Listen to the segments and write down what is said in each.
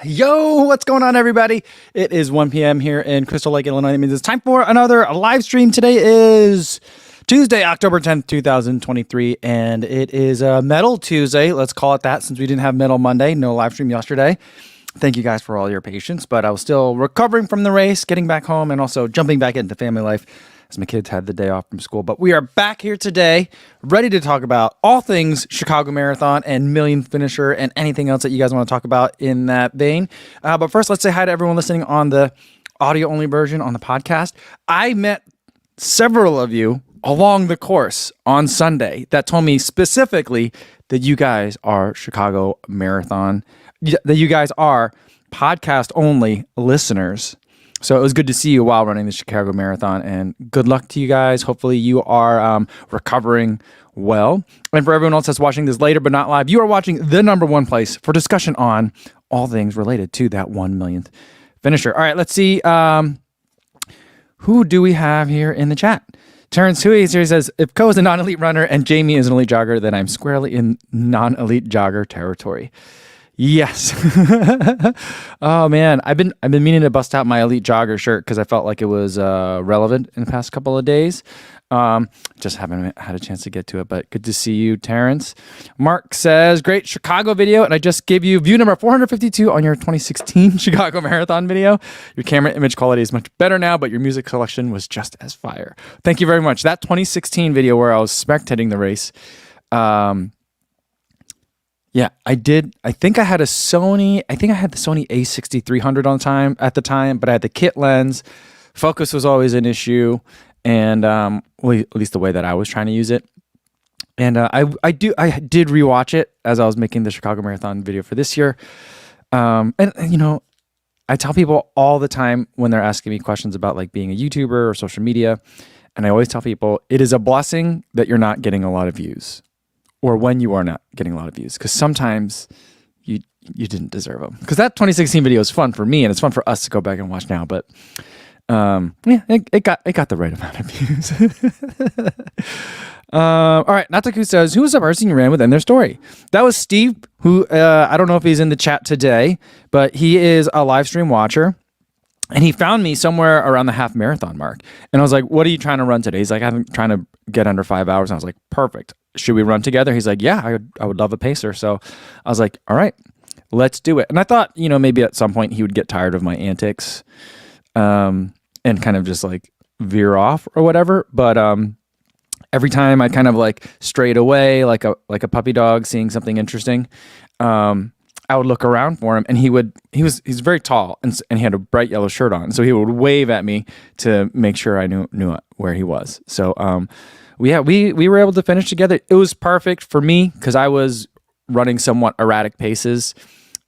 Yo, what's going on, everybody? It is 1 p.m. here in Crystal Lake, Illinois. That means it's time for another live stream. Today is Tuesday, October 10th, 2023, and it is Metal Tuesday. Let's call it that since we didn't have Metal Monday. No live stream yesterday. Thank you guys for all your patience, but I was still recovering from the race, getting back home, and also jumping back into family life as my kids had the day off from school. But we are back here today, ready to talk about all things Chicago Marathon and Millionth finisher and anything else that you guys want to talk about in that vein. But first, let's say hi to everyone listening on the audio-only version on the podcast. I met several of you along the course on Sunday that told me specifically that you guys are Chicago Marathon, that you guys are podcast-only listeners. So it was good to see you while running the Chicago Marathon, and good luck to you guys. Hopefully you are recovering well. And for everyone else that's watching this later but not live, you are watching the number one place for discussion on all things related to that 1 millionth finisher. All right, let's see. Who do we have here in the chat? Terrence Hui is here. He says, if Ko is a non-elite runner and Jamie is an elite jogger, then I'm squarely in non-elite jogger territory. Yes. Oh man, I've been meaning to bust out my elite jogger shirt because I felt like it was relevant in the past couple of days. Just haven't had a chance to get to it, but good to see you, Terrence. Mark says, great Chicago video, and I just gave you view number 452 on your 2016 Chicago Marathon video. Your camera image quality is much better now, but your music selection was just as fire. Thank you very much. That 2016 video where I was spectating the race, yeah, I did. I think I had the Sony A6300 at the time, but I had the kit lens. Focus was always an issue, and well, at least the way that I was trying to use it. And I did rewatch it as I was making the Chicago Marathon video for this year. And you know, I tell people all the time when they're asking me questions about like being a YouTuber or social media, and I always tell people it is a blessing that you're not getting a lot of views. Or when you are not getting a lot of views, because sometimes you didn't deserve them. Because that 2016 video is fun for me, and it's fun for us to go back and watch now. But yeah, it got the right amount of views. All right, Nataku says, who was the person you ran with in their story? That was Steve, who I don't know if he's in the chat today, but he is a live stream watcher. And he found me somewhere around the half marathon mark. And I was like, what are you trying to run today? He's like, I'm trying to get under 5 hours. And I was like, perfect. Should we run together? He's like, yeah, I would love a pacer. So I was like, all right, let's do it. And I thought, you know, maybe at some point he would get tired of my antics and kind of just like veer off or whatever. But every time I kind of like strayed away like a puppy dog seeing something interesting, I would look around for him, and he's very tall, and he had a bright yellow shirt on, so he would wave at me to make sure I knew where he was. So we were able to finish together. It was perfect for me because I was running somewhat erratic paces,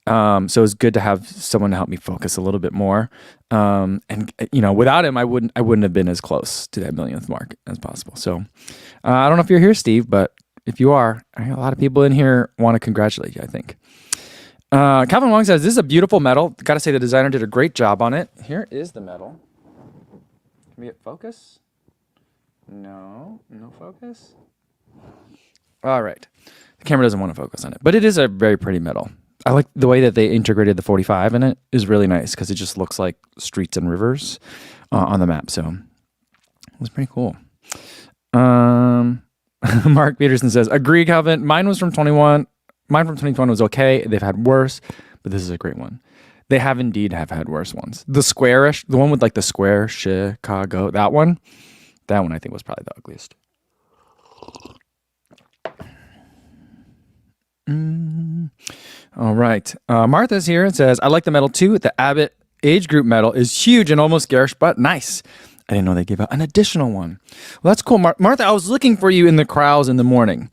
so it was good to have someone to help me focus a little bit more. And you know, without him, I wouldn't have been as close to that millionth mark as possible. So I don't know if you're here, Steve, but if you are, a lot of people in here want to congratulate you, I think. Calvin Wong says, this is a beautiful medal. Gotta say the designer did a great job on it. Here is the medal. Can we get focus? No focus. All right. The camera doesn't want to focus on it, but it is a very pretty medal. I like the way that they integrated the 45 in it. Is really nice because it just looks like streets and rivers on the map. So it was pretty cool. Mark Peterson says, agree, Calvin. Mine from 2021 was okay. They've had worse, but this is a great one. They have indeed had worse ones. The squarish, the one with like the square Chicago, that one I think was probably the ugliest. All right. Martha's here and says, I like the medal too. The Abbott age group medal is huge and almost garish, but nice. I didn't know they gave out an additional one. Well, that's cool. Martha, I was looking for you in the crowds in the morning.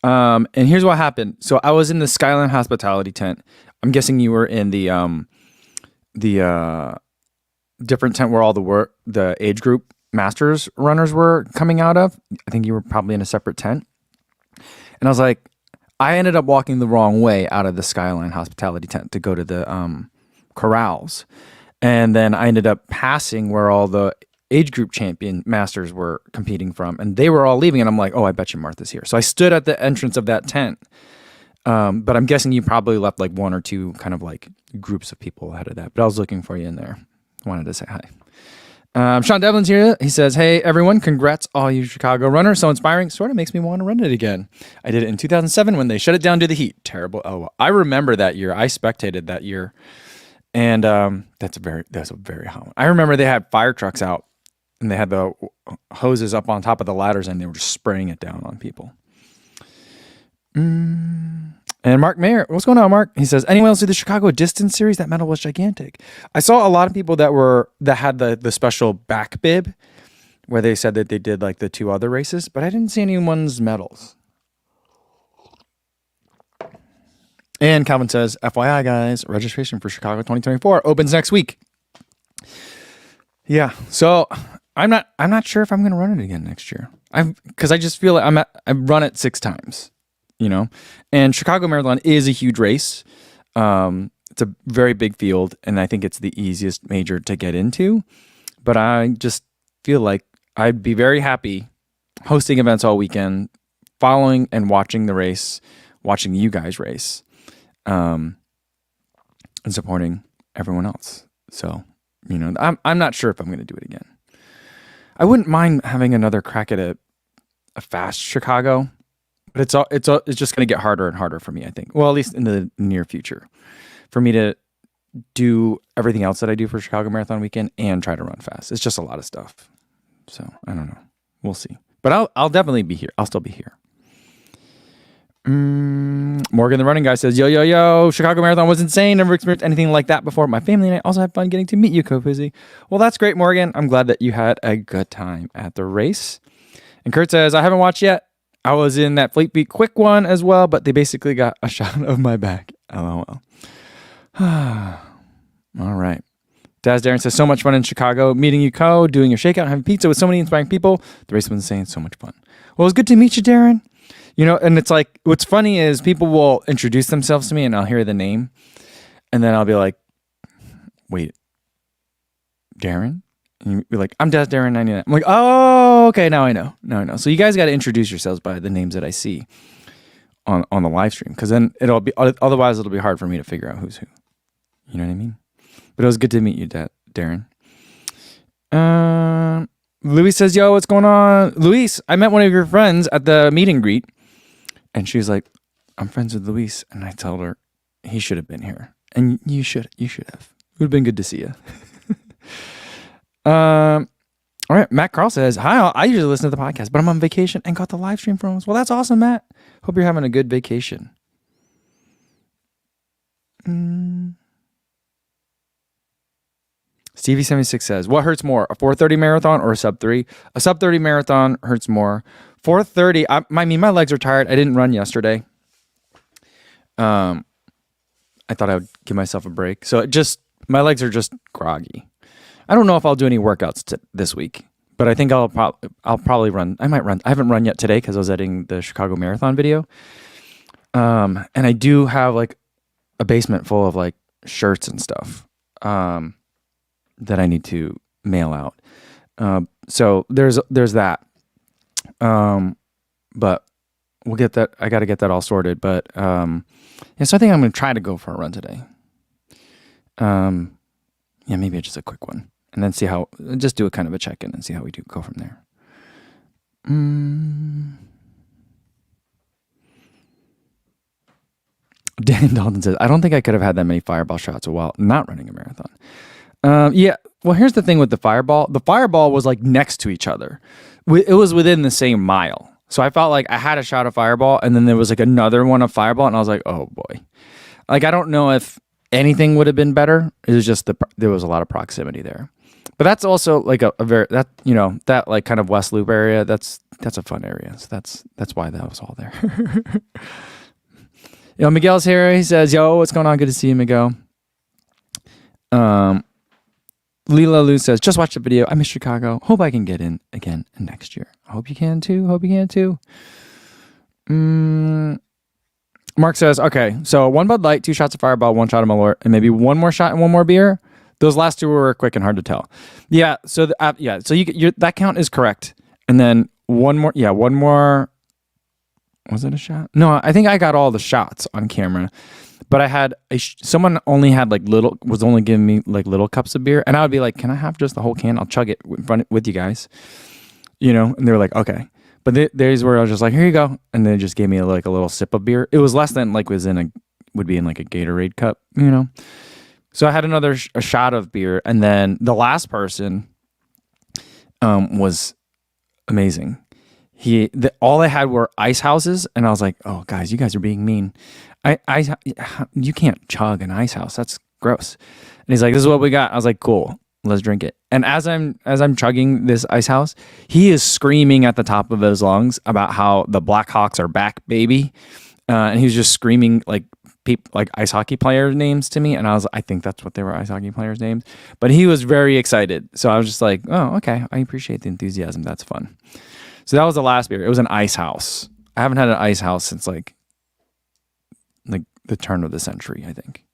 And here's what happened. So I was in the Skyline Hospitality tent. I'm guessing you were in the different tent where all the age group masters runners were coming out of. I think you were probably in a separate tent. And I was like, I ended up walking the wrong way out of the Skyline Hospitality tent to go to the corrals. And then I ended up passing where all the age group champion masters were competing from, and they were all leaving, and I'm like, oh, I bet you Martha's here. So I stood at the entrance of that tent But I'm guessing you probably left like one or two kind of like groups of people ahead of that. But I was looking for you in there. Wanted to say hi. Sean Devlin's here. He says, hey, everyone, congrats all you Chicago runners. So inspiring. Sort of makes me want to run it again. I did it in 2007 when they shut it down due to the heat. Terrible. Oh, well, I remember that year. I spectated that year. And that's a very hot one. I remember they had fire trucks out and they had the hoses up on top of the ladders and they were just spraying it down on people. And Mark Mayer, what's going on, Mark? He says, anyone else see the Chicago Distance Series? That medal was gigantic. I saw a lot of people that had the special back bib where they said that they did like the two other races, but I didn't see anyone's medals. And Calvin says, FYI, guys, registration for Chicago 2024 opens next week. Yeah, so I'm not sure if I'm going to run it again next year. Because I just feel like I've run it 6 times. And Chicago Marathon is a huge race. It's a very big field, and I think it's the easiest major to get into. But I just feel like I'd be very happy hosting events all weekend, following and watching the race, watching you guys race, and supporting everyone else. So, I'm not sure if I'm going to do it again. I wouldn't mind having another crack at a fast Chicago. But it's just going to get harder and harder for me, I think. Well, at least in the near future. For me to do everything else that I do for Chicago Marathon weekend and try to run fast. It's just a lot of stuff. So, I don't know. We'll see. But I'll definitely be here. I'll still be here. Morgan the running guy says, yo, Chicago Marathon was insane. Never experienced anything like that before. My family and I also had fun getting to meet you, Kofuzi. Well, that's great, Morgan. I'm glad that you had a good time at the race. And Kurt says, I haven't watched yet. I was in that Fleet Beat Quick one as well, but they basically got a shot of my back. LOL. All right. Daz Darren says, so much fun in Chicago. Meeting you, Co. Doing your shakeout, having pizza with so many inspiring people. The race was insane. So much fun. Well, it was good to meet you, Darren. And it's like, what's funny is people will introduce themselves to me and I'll hear the name. And then I'll be like, wait, Darren? And you'd be like, I'm Daz Darren 99. I'm like, oh, okay, now I know. So you guys got to introduce yourselves by the names that I see on the live stream, because then otherwise it'll be hard for me to figure out who's who. You know what I mean? But it was good to meet you, Darren. Luis says, yo, what's going on? Luis, I met one of your friends at the meet and greet, and she was like, I'm friends with Luis, and I told her he should have been here, and you should have. It would have been good to see you. All right, Matt Carl says, hi, I usually listen to the podcast, but I'm on vacation and got the live stream from us. Well, that's awesome, Matt. Hope you're having a good vacation. Stevie76 says, what hurts more, a 4:30 marathon or a sub 3? A sub 30 marathon hurts more. 4:30, my legs are tired. I didn't run yesterday. I thought I would give myself a break. So my legs are just groggy. I don't know if I'll do any workouts this week, but I think I'll probably run. I might run. I haven't run yet today because I was editing the Chicago Marathon video. And I do have like a basement full of like shirts and stuff that I need to mail out. So there's that. But we'll get that. I got to get that all sorted. But yeah, so I think I'm going to try to go for a run today. Yeah, maybe just a quick one. And then just do a kind of a check-in and see how we go from there. Dan Dalton says, I don't think I could have had that many fireball shots while not running a marathon. Yeah, well, here's the thing with the fireball. The fireball was like next to each other. It was within the same mile. So I felt like I had a shot of fireball and then there was like another one of fireball and I was like, oh boy. Like, I don't know if anything would have been better. It was just there was a lot of proximity there. But that's also like a very, that like kind of West Loop area, that's a fun area. So that's why that was all there. Miguel's here. He says, yo, what's going on? Good to see you, Miguel. Leela Lou says, just watched the video. I miss Chicago. Hope I can get in again next year. I hope you can too. Mark says, okay, so 1 Bud Light, 2 shots of Fireball, 1 shot of Malort, and maybe 1 more shot and 1 more beer. Those last 2 were quick and hard to tell. Yeah, so so that count is correct. And then 1 more Was it a shot? No, I think I got all the shots on camera. But I had someone only had like was only giving me like little cups of beer, and I would be like, "Can I have just the whole can? I'll chug it in front with you guys," And they were like, "Okay." But there's where I was just like, "Here you go," and they just gave me like a little sip of beer. It was less than like would be in like a Gatorade cup. So I had another a shot of beer, and then the last person was amazing. All they had were ice houses, and I was like, "Oh, guys, you guys are being mean. You can't chug an ice house. That's gross." And he's like, "This is what we got." I was like, "Cool, let's drink it." And as I'm chugging this ice house, he is screaming at the top of his lungs about how the Blackhawks are back, baby. And he was just screaming like ice hockey players' names to me, and I think that's what they were, ice hockey players' names. But he was very excited, so I was just like, "Oh, okay, I appreciate the enthusiasm. That's fun." So that was the last beer. It was an ice house. I haven't had an ice house since like the turn of the century, I think.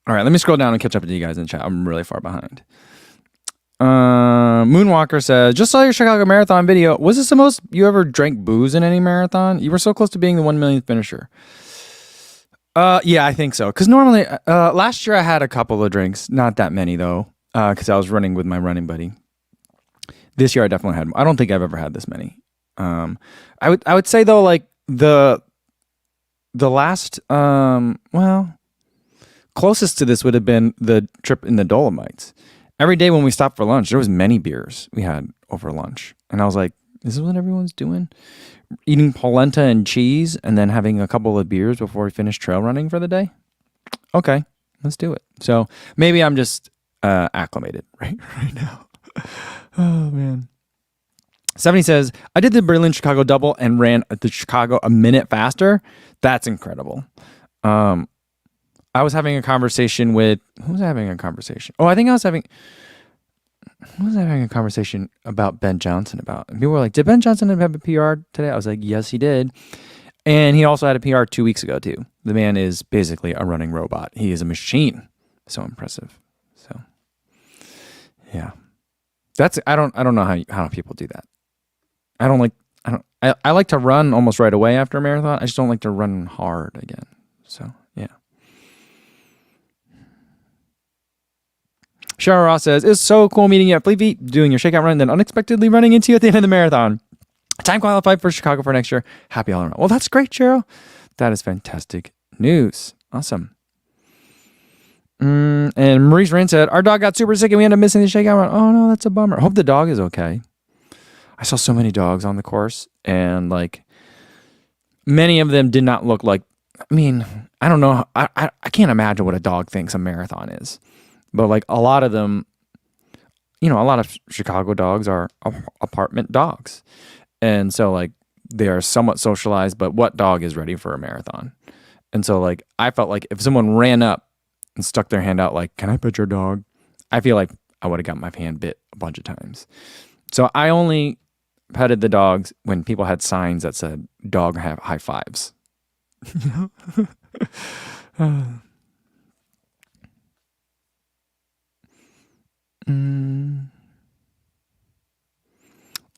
All right, let me scroll down and catch up to you guys in the chat. I'm really far behind. Moonwalker says, "Just saw your Chicago Marathon video. Was this the most you ever drank booze in any marathon? You were so close to being the 1 millionth finisher." Yeah, I think so. Because normally, last year I had a couple of drinks, not that many though, because I was running with my running buddy. This year I definitely had. I don't think I've ever had this many. I would say though, like the last, closest to this would have been the trip in the Dolomites. Every day when we stopped for lunch, there was many beers we had over lunch, and I was like, "This is what everyone's doing." Eating polenta and cheese and then having a couple of beers before we finish trail running for the day. Okay, let's do it. So maybe I'm just acclimated right now. Oh man. 70 says, "I did the Berlin Chicago double and ran the Chicago a minute faster." That's incredible. I was having a conversation with who was I having a conversation? Oh, I think I was having a conversation about Ben Johnson about. And people were like, "Did Ben Johnson have a PR today?" I was like, "Yes, he did." And he also had a PR 2 weeks ago too. The man is basically a running robot. He is a machine. So impressive. So yeah. I don't know how people do that. I like to run almost right away after a marathon. I just don't like to run hard again. So yeah. Shara Ross says, "It's so cool meeting you at Fleet Feet, doing your shakeout run, then unexpectedly running into you at the end of the marathon. Time qualified for Chicago for next year. Happy all around." Well, that's great, Cheryl. That is fantastic news. Awesome. And Maurice Rand said, "Our dog got super sick and we ended up missing the shakeout run." Oh no, that's a bummer. Hope the dog is okay. I saw so many dogs on the course, and like many of them did not look like. I mean, I don't know. I can't imagine what a dog thinks a marathon is. But like a lot of them, a lot of Chicago dogs are apartment dogs. And so like they are somewhat socialized, but what dog is ready for a marathon? And so like I felt like if someone ran up and stuck their hand out like, "Can I pet your dog?" I feel like I would have got my hand bit a bunch of times. So I only petted the dogs when people had signs that said "dog have high fives."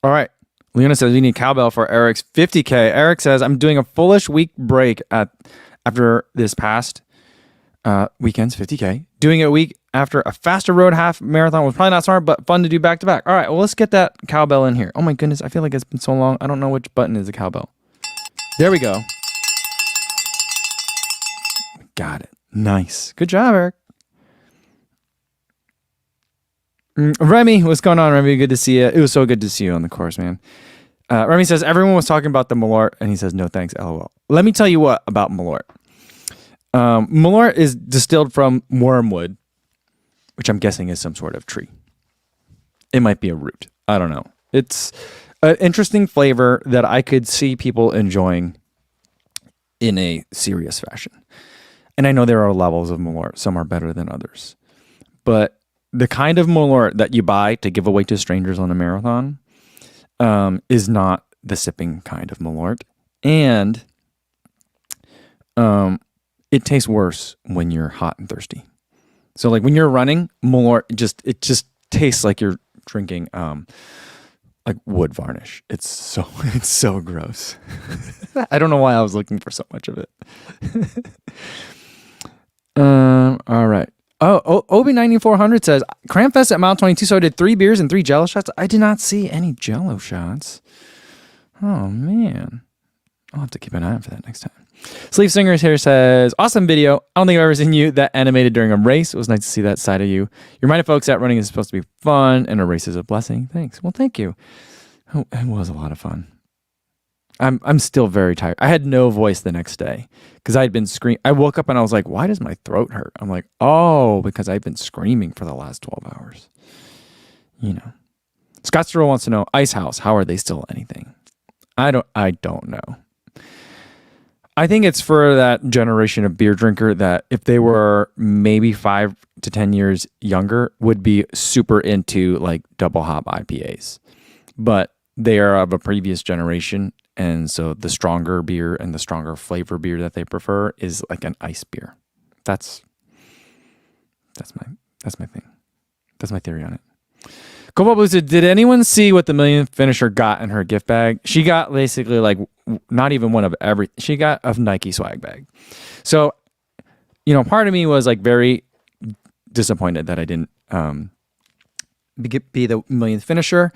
All right. Leona says we need cowbell for Eric's 50K. Eric says, "I'm doing a fullish week break after this past weekend's 50K. Doing it a week after a faster road half marathon was probably not smart, but fun to do back to back." All right. Well, let's get that cowbell in here. Oh my goodness. I feel like it's been so long. I don't know which button is the cowbell. There we go. Got it. Nice. Good job, Eric. Remy, what's going on, Remy? Good to see you. It was so good to see you on the course, man. Remy says, "Everyone was talking about the malort," and he says, "No thanks, LOL." Let me tell you what about malort. Malort is distilled from wormwood, which I'm guessing is some sort of tree. It might be a root. I don't know. It's an interesting flavor that I could see people enjoying in a serious fashion. And I know there are levels of malort. Some are better than others. But the kind of malort that you buy to give away to strangers on a marathon is not the sipping kind of malort. And it tastes worse when you're hot and thirsty. So like when you're running, malort it just tastes like you're drinking like wood varnish. It's so gross. I don't know why I was looking for so much of it. All right. Oh, Obi9400 says, Cramfest at mile 22, so I did 3 beers and 3 Jello shots. I did not see any Jello shots. Oh, man. I'll have to keep an eye out for that next time. Sleeve Singers here says, awesome video. I don't think I've ever seen you that animated during a race. It was nice to see that side of you. You reminded folks that running is supposed to be fun and a race is a blessing. Thanks. Well, thank you. Oh, it was a lot of fun. I'm still very tired. I had no voice the next day because I'd been screaming. I woke up and I was like, why does my throat hurt? I'm like, oh, because I've been screaming for the last 12 hours. You know. Scott Stroll wants to know, Ice House, how are they still anything? I don't know. I think it's for that generation of beer drinker that if they were maybe 5 to 10 years younger would be super into like double hop IPAs. But they are of a previous generation, and so the stronger beer and the stronger flavor beer that they prefer is like an ice beer. That's my thing. That's my theory on it. Cobalt Blue said, did anyone see what the Millionth finisher got in her gift bag? She got basically like not even one of every. She got a Nike swag bag. So, you know, part of me was like very disappointed that I didn't be the Millionth finisher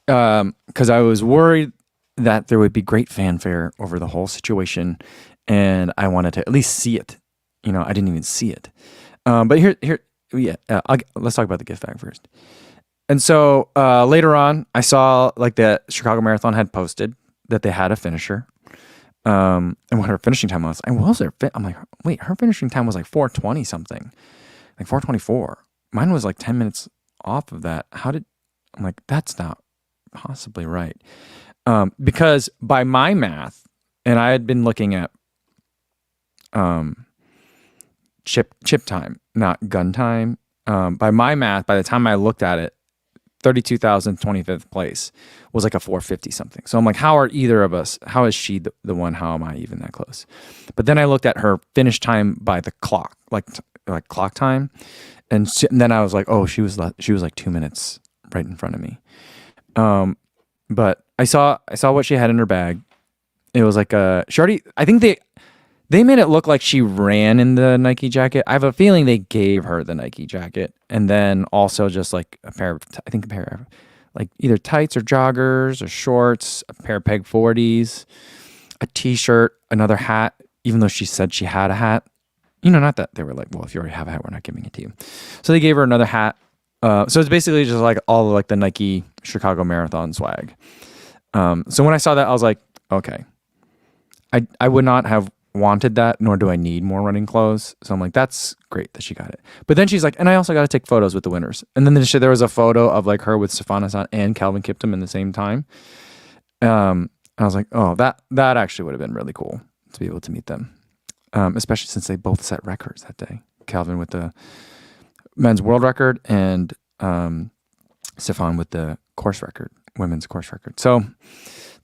because I was worried that there would be great fanfare over the whole situation, and I wanted to at least see it. You know, I didn't even see it. But let's talk about the gift bag first. And so later on, I saw like the Chicago Marathon had posted that they had a finisher, and what her finishing time was. I'm like, wait, her finishing time was like 4:20 something, like 4:24. Mine was like 10 minutes off of that. I'm like, that's not possibly right. Because by my math, and I had been looking at chip time, not gun time. By my math, by the time I looked at it, 32,025th place was like a 450 something. So I'm like, how is she the one? How am I even that close? But then I looked at her finish time by the clock, like clock time. And then I was like, oh, she was like 2 minutes right in front of me. But I saw what she had in her bag. It was like I think they made it look like she ran in the Nike jacket. I have a feeling they gave her the Nike jacket. And then also just like a pair of like either tights or joggers or shorts, a pair of Peg 40s, a t-shirt, another hat, even though she said she had a hat. You know, not that they were like, well, if you already have a hat, we're not giving it to you. So they gave her another hat. So it's basically just like all of like the Nike Chicago Marathon swag. So when I saw that, I was like, okay, I would not have wanted that, nor do I need more running clothes. So I'm like, that's great that she got it. But then she's like, and I also got to take photos with the winners. And then there was a photo of like her with Stefanos on and Calvin Kiptum in the same time. I was like, oh, that actually would have been really cool to be able to meet them. Especially since they both set records that day. Calvin with the men's world record and Stefan with the course record, women's course record. So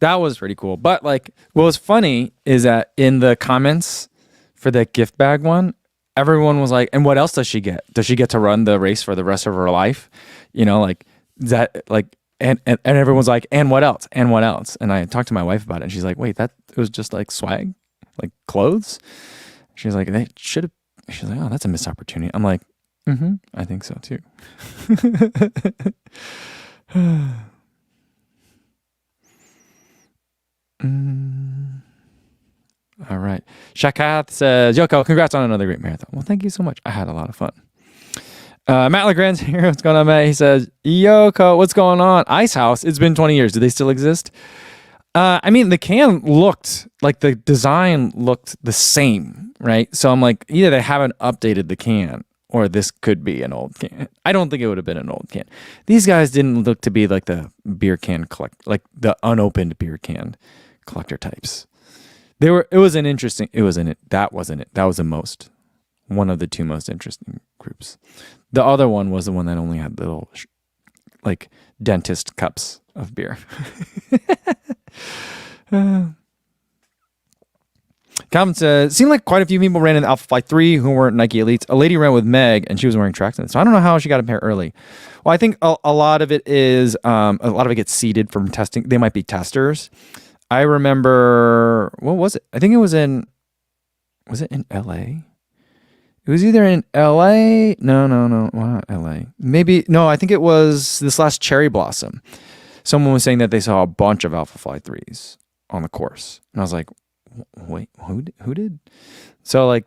that was pretty cool. But like, what was funny is that in the comments for the gift bag one, everyone was like, and what else does she get? Does she get to run the race for the rest of her life? You know, like that, like, and everyone's like, and what else? And what else? And I talked to my wife about it, and she's like, wait, it was just like swag, like clothes. She's like, they should have. She's like, oh, that's a missed opportunity. I'm like, I think so too. All right. Shakath says, Yoko, congrats on another great marathon. Well, thank you so much. I had a lot of fun. Matt Legrand's here. What's going on, Matt? He says, Yoko, what's going on? Ice House. It's been 20 years. Do they still exist? I mean, the can looked like the design looked the same, right? So I'm like, either they haven't updated the can or this could be an old can. I don't think it would have been an old can. These guys didn't look to be like the beer can like the unopened beer can collector types. That wasn't it. That was one of the two most interesting groups. The other one was the one that only had little like dentist cups of beer. Calvin says, seemed like quite a few people ran in the Alpha Fly 3 who weren't Nike Elites. A lady ran with Meg, and she was wearing tracks in it. So I don't know how she got a pair early. Well, I think a lot of it is, a lot of it gets seeded from testing. They might be testers. I remember, what was it? I think it was in LA? It was either in LA. No, well, not LA. Maybe, no, I think it was this last Cherry Blossom. Someone was saying that they saw a bunch of Alpha Fly 3s on the course. And I was like, wait, who did? So like,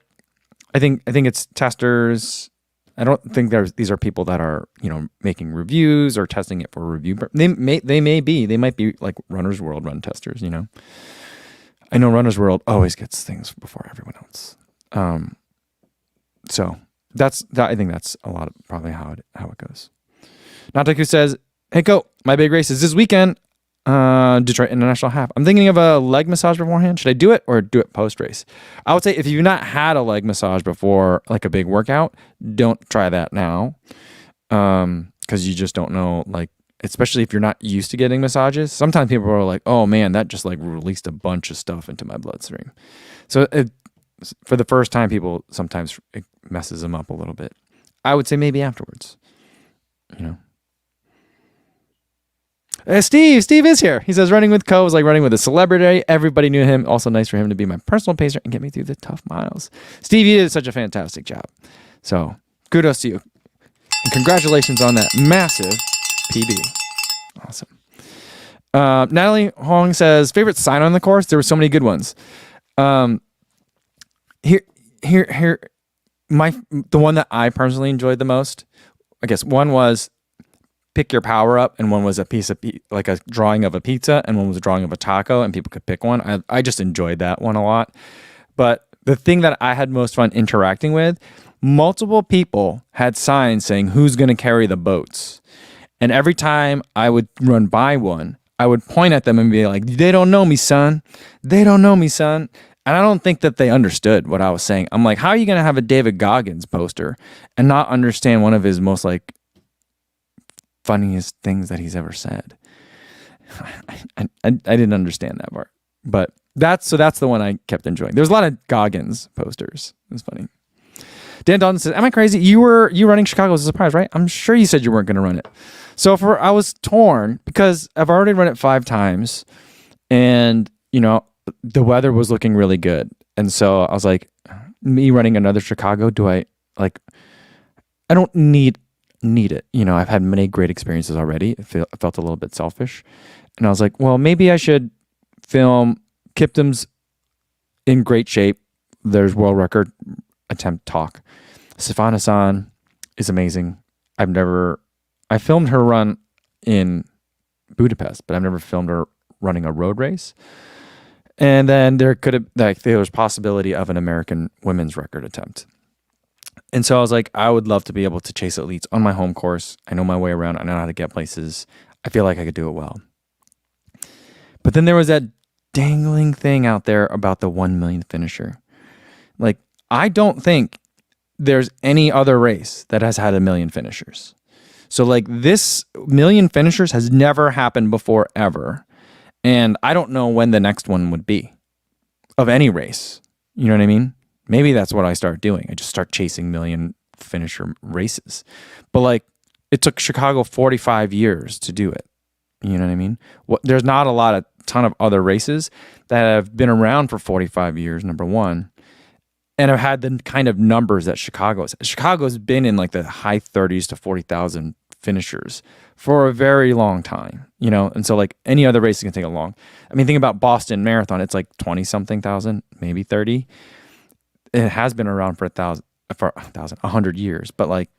I think it's testers. I don't think these are people that are, making reviews or testing it for review. They might be like Runner's World run testers, I know Runner's World always gets things before everyone else. So I think that's a lot of probably how it goes. Nataku says, "Hey, Ko, my big race is this weekend. Detroit International Half. I'm thinking of a leg massage beforehand. Should I do it or do it post race? I would say if you've not had a leg massage before, like a big workout, don't try that now, because you just don't know. Like, especially if you're not used to getting massages. Sometimes people are like, "Oh man, that just like released a bunch of stuff into my bloodstream." So for the first time, people sometimes it messes them up a little bit. I would say maybe afterwards, Steve is here. He says running with Co was like running with a celebrity. Everybody knew him. Also nice for him to be my personal pacer and get me through the tough miles. Steve, you did such a fantastic job. So kudos to you. And congratulations on that massive PB. Awesome. Natalie Hong says, favorite sign on the course? There were so many good ones. Here, the one that I personally enjoyed the most, I guess one was pick your power up, and one was a piece of like a drawing of a pizza, and one was a drawing of a taco, and people could pick one. I just enjoyed that one a lot. But the thing that I had most fun interacting with, multiple people had signs saying who's going to carry the boats. And every time I would run by one, I would point at them and be like, they don't know me, son. They don't know me, son. And I don't think that they understood what I was saying. I'm like, how are you going to have a David Goggins poster and not understand one of his most like funniest things that he's ever said? I didn't understand that part, but that's the one I kept enjoying. There was a lot of Goggins posters. It was funny. Dan Dalton says, am I crazy? You running Chicago as a surprise, right? I'm sure you said you weren't going to run it. So I was torn because I've already run it 5 times, and the weather was looking really good. And so I was like, me running another Chicago, I don't need it. I've had many great experiences already. I felt a little bit selfish. And I was like, well, maybe I should film Kiptum's in great shape. There's world record attempt talk. Stefana-san is amazing. I filmed her run in Budapest, but I've never filmed her running a road race. And then there was possibility of an American women's record attempt. And so I was like, I would love to be able to chase elites on my home course. I know my way around. I know how to get places. I feel like I could do it well. But then there was that dangling thing out there about the 1 million finisher. Like, I don't think there's any other race that has had 1 million finishers. So like, this 1 million finishers has never happened before ever. And I don't know when the next one would be of any race. You know what I mean? Maybe that's what I start doing. I just start chasing million finisher races. But like, it took Chicago 45 years to do it. You know what I mean? There's not a ton of other races that have been around for 45 years, number one, and have had the kind of numbers that Chicago's. Chicago's been in like the high 30s to 40,000 finishers for a very long time, and so like any other race can take a long. I mean, think about Boston Marathon. It's like 20 something thousand, maybe 30. It has been around for 100 years, but like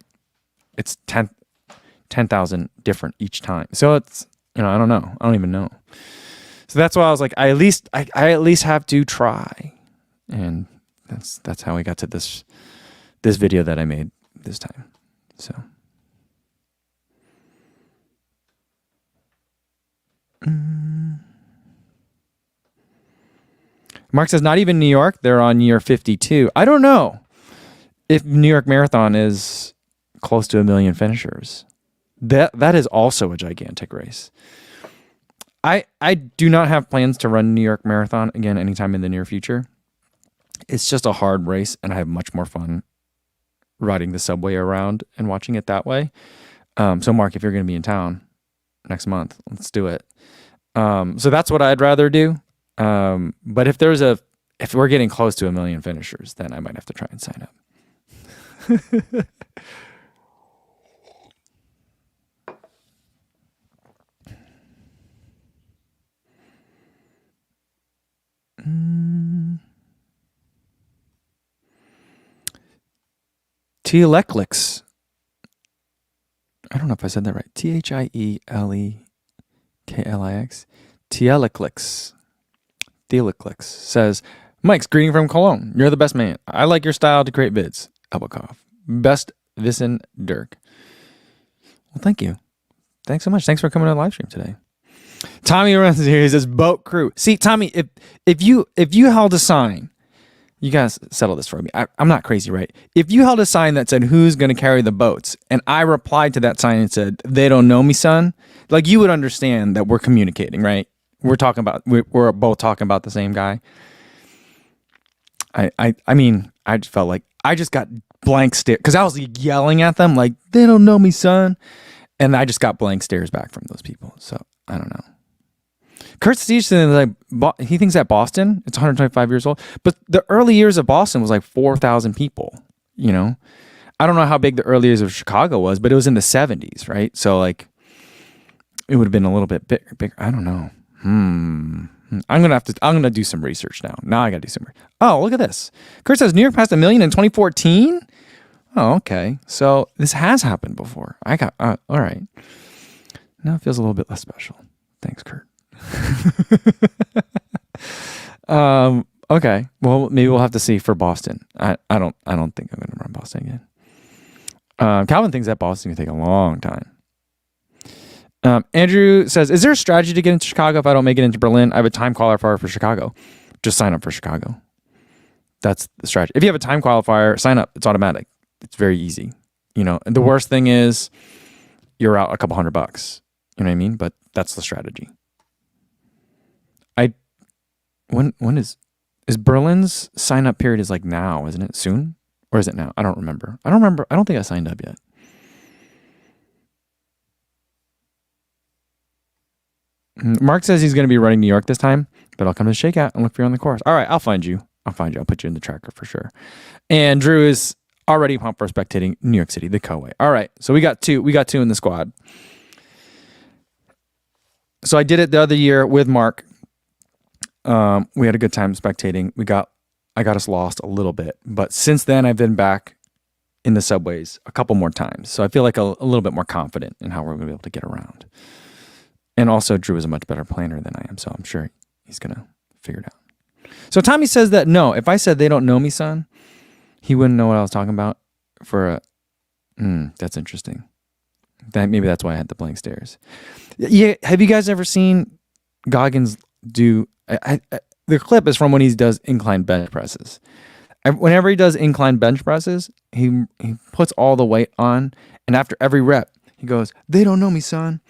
it's 10,000 different each time. So it's, I don't know. I don't even know. So that's why I was like, I at least have to try. And that's how we got to this video that I made this time. So. Mark says, not even New York. They're on year 52. I don't know if New York Marathon is close to 1 million finishers. That is also a gigantic race. I do not have plans to run New York Marathon again anytime in the near future. It's just a hard race, and I have much more fun riding the subway around and watching it that way. So Mark, if you're going to be in town next month, let's do it. So that's what I'd rather do. But if we're getting close to 1 million finishers, then I might have to try and sign up. Teleclix. I don't know if I said that right. Thieleklix. Teleclix. Teleclix says, Mike's greeting from Cologne. You're the best man. I like your style to create vids. Elbakov. Best Vissen Dirk. Well, thank you. Thanks so much. Thanks for coming to the live stream today. Tommy runs here. He says, boat crew. See, Tommy, if you held a sign, you guys settle this for me. I'm not crazy, right? If you held a sign that said, who's going to carry the boats? And I replied to that sign and said, they don't know me, son. Like, you would understand that we're communicating, right? We're both talking about the same guy. I mean, I just felt like I just got blank stare because I was yelling at them like, they don't know me, son. And I just got blank stares back from those people. So I don't know. Kurt Stevenson, like, he thinks that Boston, it's 125 years old, but the early years of Boston was like 4,000 people, you know? I don't know how big the early years of Chicago was, but it was in the 70s, right? So like, it would have been a little bit bigger. I don't know. I'm going to do some research now. Now I got to do some research. Oh, look at this. Kurt says New York passed 1 million in 2014. Oh, okay. So this has happened before. All right. Now it feels a little bit less special. Thanks, Kurt. Okay. Well, maybe we'll have to see for Boston. I don't think I'm going to run Boston again. Calvin thinks that Boston can take a long time. Andrew says, is there a strategy to get into Chicago if I don't make it into Berlin? I have a time qualifier for Chicago. Just sign up for Chicago. That's the strategy. If you have a time qualifier, sign up. It's automatic. It's very easy. You know, and the worst thing is you're out a couple $100. You know what I mean? But that's the strategy. When is Berlin's sign up period is like now, isn't it? Soon? Or is it now? I don't remember. I don't think I signed up yet. Mark says he's going to be running New York this time, but I'll come to the shakeout and look for you on the course. All right, I'll find you. I'll put you in the tracker for sure. And Drew is already pumped for spectating New York City, the co-way. All right, so we got two in the squad. So I did it the other year with Mark. We had a good time spectating. I got us lost a little bit, but since then I've been back in the subways a couple more times. So I feel like a little bit more confident in how we're going to be able to get around. And also Drew is a much better planner than I am, so I'm sure he's going to figure it out. So Tommy says that no, if I said they don't know me, son, he wouldn't know what I was talking about that's interesting. Maybe that's why I had the blank stares. Yeah, have you guys ever seen Goggins do the clip is from when he does incline bench presses. Whenever he does incline bench presses, he puts all the weight on, and after every rep, he goes, "They don't know me, son.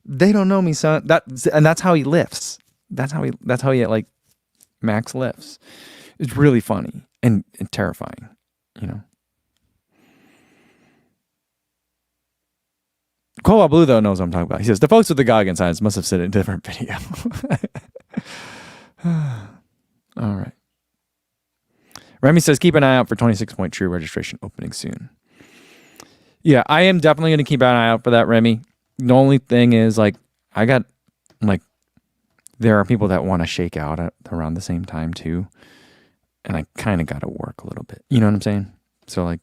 They don't know me, son." That's how he lifts. That's how he like max lifts. It's really funny and terrifying, you know. Cobalt Blue though knows what I'm talking about. He says the folks with the Goggins signs must have said it in a different video. All right. Remy says keep an eye out for 26-point true registration opening soon. Yeah, I am definitely going to keep an eye out for that, Remy. The only thing is, like, there are people that want to shake out at around the same time too, and I kind of got to work a little bit. You know what I'm saying? So like,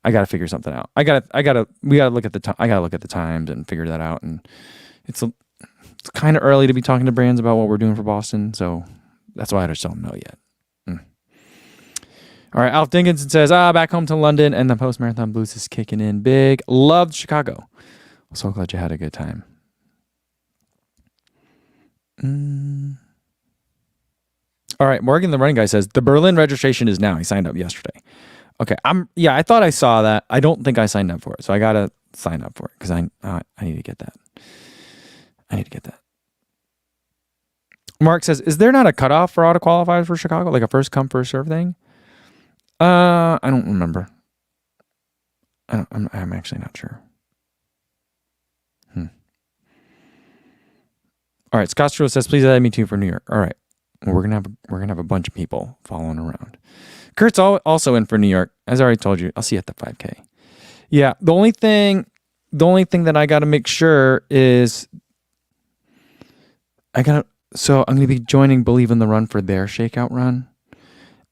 I got to figure something out. We got to look at the times and figure that out. And it's kind of early to be talking to brands about what we're doing for Boston, so that's why I just don't know yet. All right, Alf Dinkinson says, back home to London, and the post-marathon blues is kicking in big. Loved Chicago. So glad you had a good time. All right, Morgan, the running guy, says, the Berlin registration is now. He signed up yesterday. Okay, I thought I saw that. I don't think I signed up for it, so I got to sign up for it because I need to get that. Mark says, is there not a cutoff for auto qualifiers for Chicago? Like a first come, first serve thing? I don't remember. I'm actually not sure. All right, Scott Stro says, please add me too for New York. All right. Well, we're gonna have a bunch of people following around. Kurt's also in for New York. As I already told you, I'll see you at the 5K. Yeah, the only thing that I gotta make sure is I'm gonna be joining Believe in the Run for their shakeout run.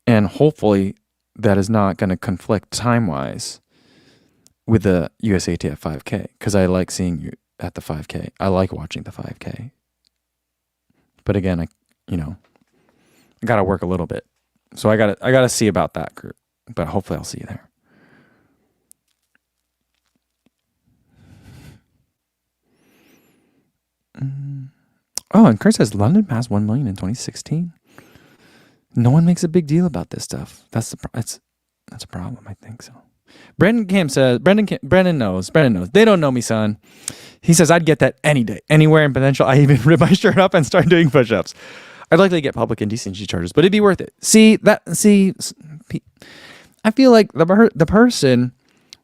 And hopefully that is not gonna conflict time-wise with the USATF 5K, because I like seeing you at the 5K. I like watching the 5K. But again, I gotta work a little bit. So I gotta see about that, Kurt. But hopefully I'll see you there. Oh, and Kurt says London passed 1 million in 2016. No one makes a big deal about this stuff. That's a problem, I think so. Brendan Camp says, Brendan knows. They don't know me, son. He says, I'd get that any day, anywhere in potential. I even rip my shirt up and start doing push-ups. I'd likely get public indecency charges, but it'd be worth it. I feel like the person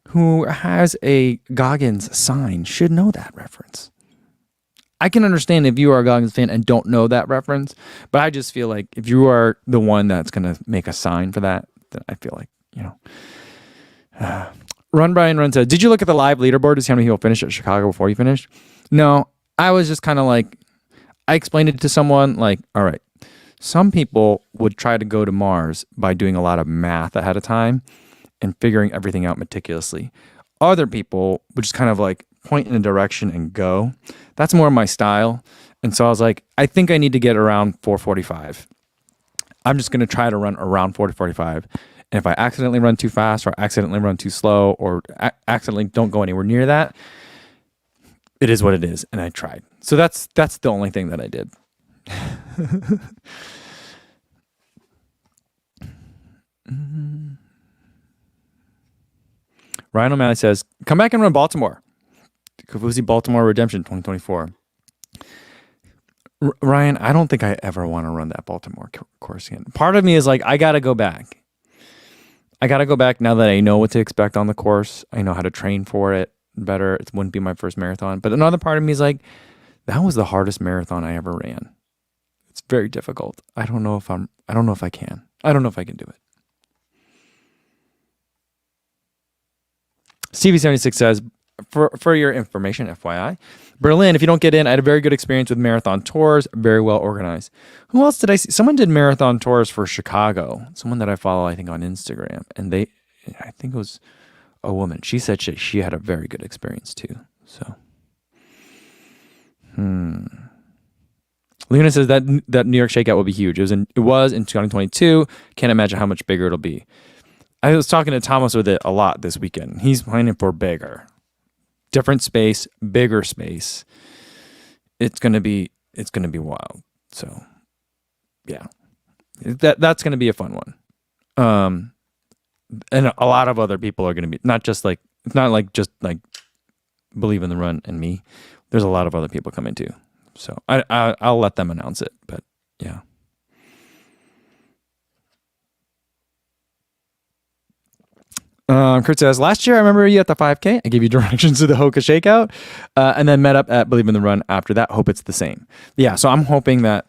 who has a Goggins sign should know that reference. I can understand if you are a Goggins fan and don't know that reference, but I just feel like if you are the one that's going to make a sign for that, then I feel like, Run Brian Run said, did you look at the live leaderboard to see how many people finished at Chicago before you finished? No, I was just kind of like, I explained it to someone like, all right, some people would try to go to Mars by doing a lot of math ahead of time and figuring everything out meticulously. Other people would just kind of like point in a direction and go. That's more my style. And so I was like, I think I need to get around 4:45. I'm just going to try to run around 4:45. And if I accidentally run too fast or accidentally run too slow or accidentally don't go anywhere near that, it is what it is. And I tried. So that's the only thing that I did. Ryan O'Malley says, come back and run Baltimore. Kavusi Baltimore Redemption 2024. Ryan, I don't think I ever want to run that Baltimore course again. Part of me is like, I got to go back. Now that I know what to expect on the course. I know how to train for it better. It wouldn't be my first marathon. But another part of me is like, that was the hardest marathon I ever ran. It's very difficult. I don't know if I can. I don't know if I can do it. Stevie76 says, for your information, FYI, Berlin, if you don't get in, I had a very good experience with marathon tours, very well organized. Who else did I see? Someone did marathon tours for Chicago. Someone that I follow, I think, on Instagram. And I think it was a woman. She said she had a very good experience too. So, Luna says that New York shakeout will be huge. It was in 2022. Can't imagine how much bigger it'll be. I was talking to Thomas with it a lot this weekend. He's planning for bigger. Different space, bigger space. It's gonna be wild. So, yeah, that's gonna be a fun one. And a lot of other people are gonna be it's not like just like Believe in the Run and me. There's a lot of other people coming too. So I'll let them announce it. But yeah. Kurt says, last year I remember you at the 5K. I gave you directions to the Hoka Shakeout and then met up at Believe in the Run after that. Hope it's the same. Yeah, so I'm hoping that,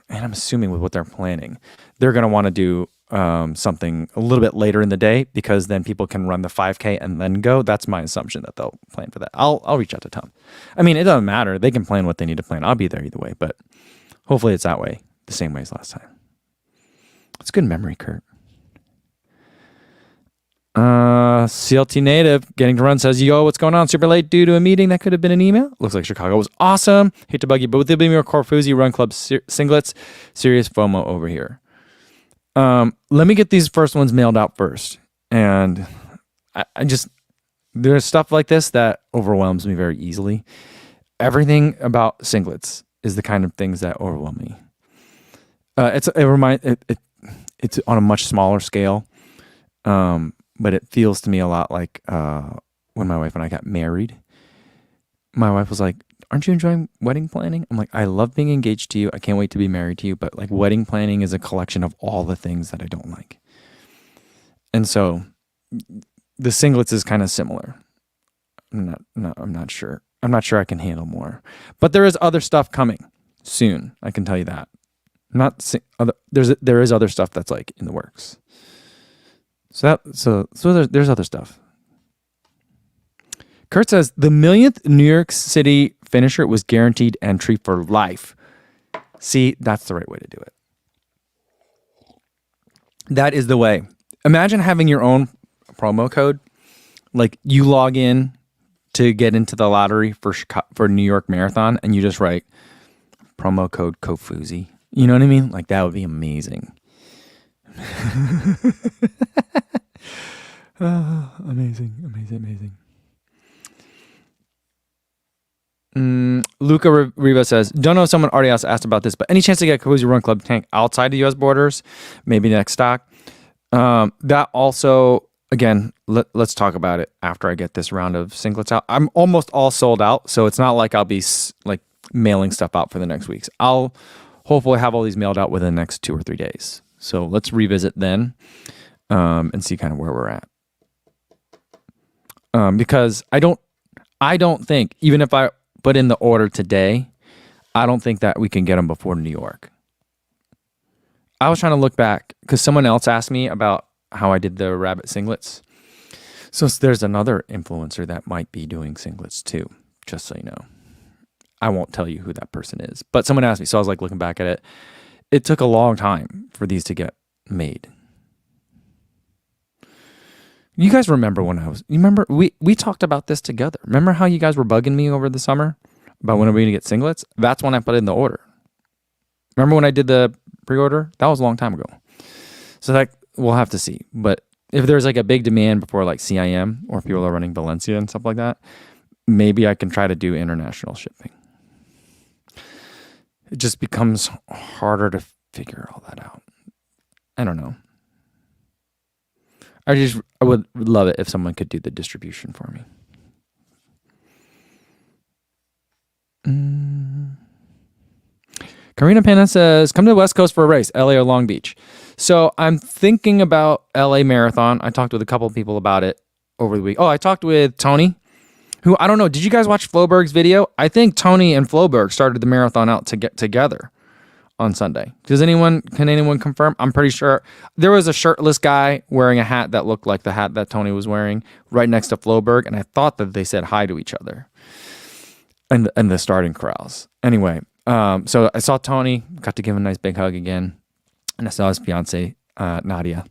and I'm assuming with what they're planning, they're going to want to do something a little bit later in the day because then people can run the 5K and then go. That's my assumption that they'll plan for that. I'll reach out to Tom. I mean, it doesn't matter. They can plan what they need to plan. I'll be there either way, but hopefully it's that way, the same way as last time. It's good memory, Kurt. CLT Native getting to run says, yo, what's going on? Super late due to a meeting that could have been an email. Looks like Chicago was awesome. Hate to bug you, but with the Baltimore Corfusi Run Club singlets, serious FOMO over here. Let me get these first ones mailed out first. And I just, there's stuff like this that overwhelms me very easily. Everything about singlets is the kind of things that overwhelm me. It's on a much smaller scale. But it feels to me a lot like when my wife and I got married. My wife was like, aren't you enjoying wedding planning? I'm like, I love being engaged to you. I can't wait to be married to you. But like wedding planning is a collection of all the things that I don't like. And so the singlets is kind of similar. I'm not sure. I'm not sure I can handle more. But there is other stuff coming soon. I can tell you that. There is other stuff that's like in the works. So there's other stuff. Kurt says the millionth New York City finisher was guaranteed entry for life. See, that's the right way to do it. That is the way. Imagine having your own promo code. Like you log in to get into the lottery for New York Marathon, and you just write promo code Kofuzi. You know what I mean? Like that would be amazing. Amazing. Luca Riva says, don't know if someone already asked about this, but any chance to get Cozy Run Club tank outside the U.S. borders? Maybe next stock. That also, again, let's talk about it after I get this round of singlets out. I'm almost all sold out, so it's not like I'll be like mailing stuff out for the next weeks. I'll hopefully have all these mailed out within the next 2 or 3 days. So let's revisit then and see kind of where we're at. Because I don't think, even if I put in the order today, I don't think that we can get them before New York. I was trying to look back because someone else asked me about how I did the rabbit singlets. So there's another influencer that might be doing singlets too, just so you know. I won't tell you who that person is, but someone asked me. So I was like looking back at it. It took a long time for these to get made. You guys remember we talked about this together. Remember how you guys were bugging me over the summer about when are we going to get singlets? That's when I put in the order. Remember when I did the pre-order? That was a long time ago. So like we'll have to see. But if there's like a big demand before like CIM or people are running Valencia and stuff like that, maybe I can try to do international shipping. It just becomes harder to figure all that out. I don't know. I would love it if someone could do the distribution for me. Karina Pena says, come to the West Coast for a race, LA or Long Beach. So I'm thinking about LA Marathon. I talked with a couple of people about it over the week. Oh, I talked with Tony, who, I don't know, did you guys watch Floberg's video? I think Tony and Floberg started the marathon out to get together on Sunday. Can anyone confirm? I'm pretty sure there was a shirtless guy wearing a hat that looked like the hat that Tony was wearing right next to Floberg, and I thought that they said hi to each other and the starting corrals. Anyway, so I saw Tony, got to give him a nice big hug again, and I saw his fiance Nadia,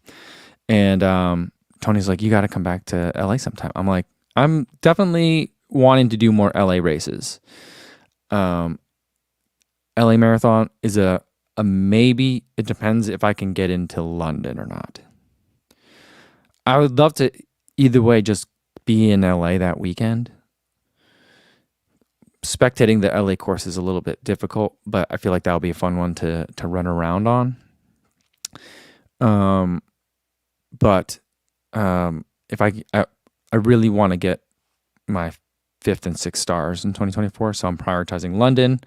and Tony's like, you got to come back to LA sometime. I'm like, I'm definitely wanting to do more LA races. LA Marathon is a maybe. It depends if I can get into London or not. I would love to either way just be in LA that weekend. Spectating the LA course is a little bit difficult, but I feel like that'll be a fun one to run around on. But if I really want to get my 5th and 6th stars in 2024, so I'm prioritizing London.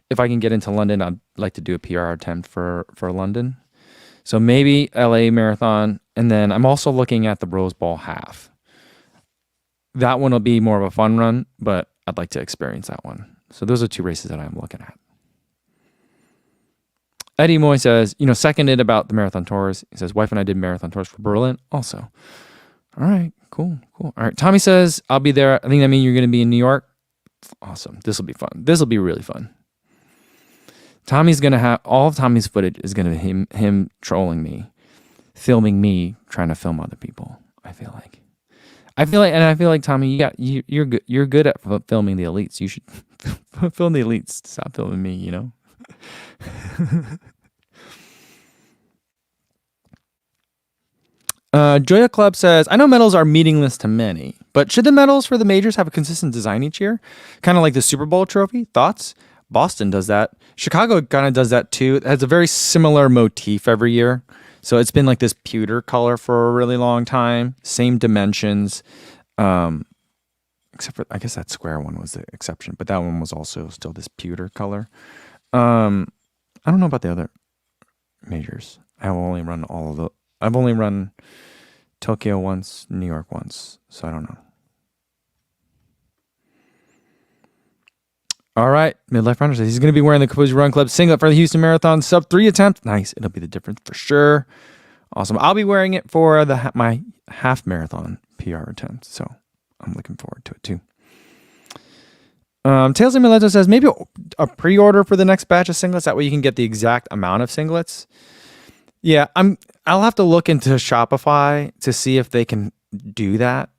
If I can get into London, I'd like to do a PR attempt for London. So maybe LA Marathon, and then I'm also looking at the Rose Bowl half. That one will be more of a fun run, but I'd like to experience that one. So those are 2 races that I'm looking at. Eddie Moy says, seconded about the marathon tours. He says, wife and I did marathon tours for Berlin also. All right, cool. All right, Tommy says, I'll be there. I think that means you're going to be in New York. Awesome. This will be fun. This will be really fun. Tommy's going to have, all of Tommy's footage is going to be him trolling me, filming me, trying to film other people, I feel like, Tommy, you're good. You're good at filming the elites. You should film the elites. Stop filming me, Joya Club says, I know medals are meaningless to many, but should the medals for the majors have a consistent design each year? Kind of like the Super Bowl trophy? Thoughts? Boston does that. Chicago kind of does that too. It has a very similar motif every year. So it's been like this pewter color for a really long time. Same dimensions. Kind except for, I guess that square one was the exception, but that one was also still this pewter color. I don't know about the other majors. I've only run Tokyo once, New York once, so I don't know. All right, Midlife Runner says he's going to be wearing the Kapuzi Run Club singlet for the Houston Marathon sub 3 attempt. Nice, it'll be the difference for sure. Awesome. I'll be wearing it for my half marathon PR attempt, so I'm looking forward to it too. Tails and Mileto says maybe a pre-order for the next batch of singlets. That way you can get the exact amount of singlets. Yeah, I'll have to look into Shopify to see if they can do that.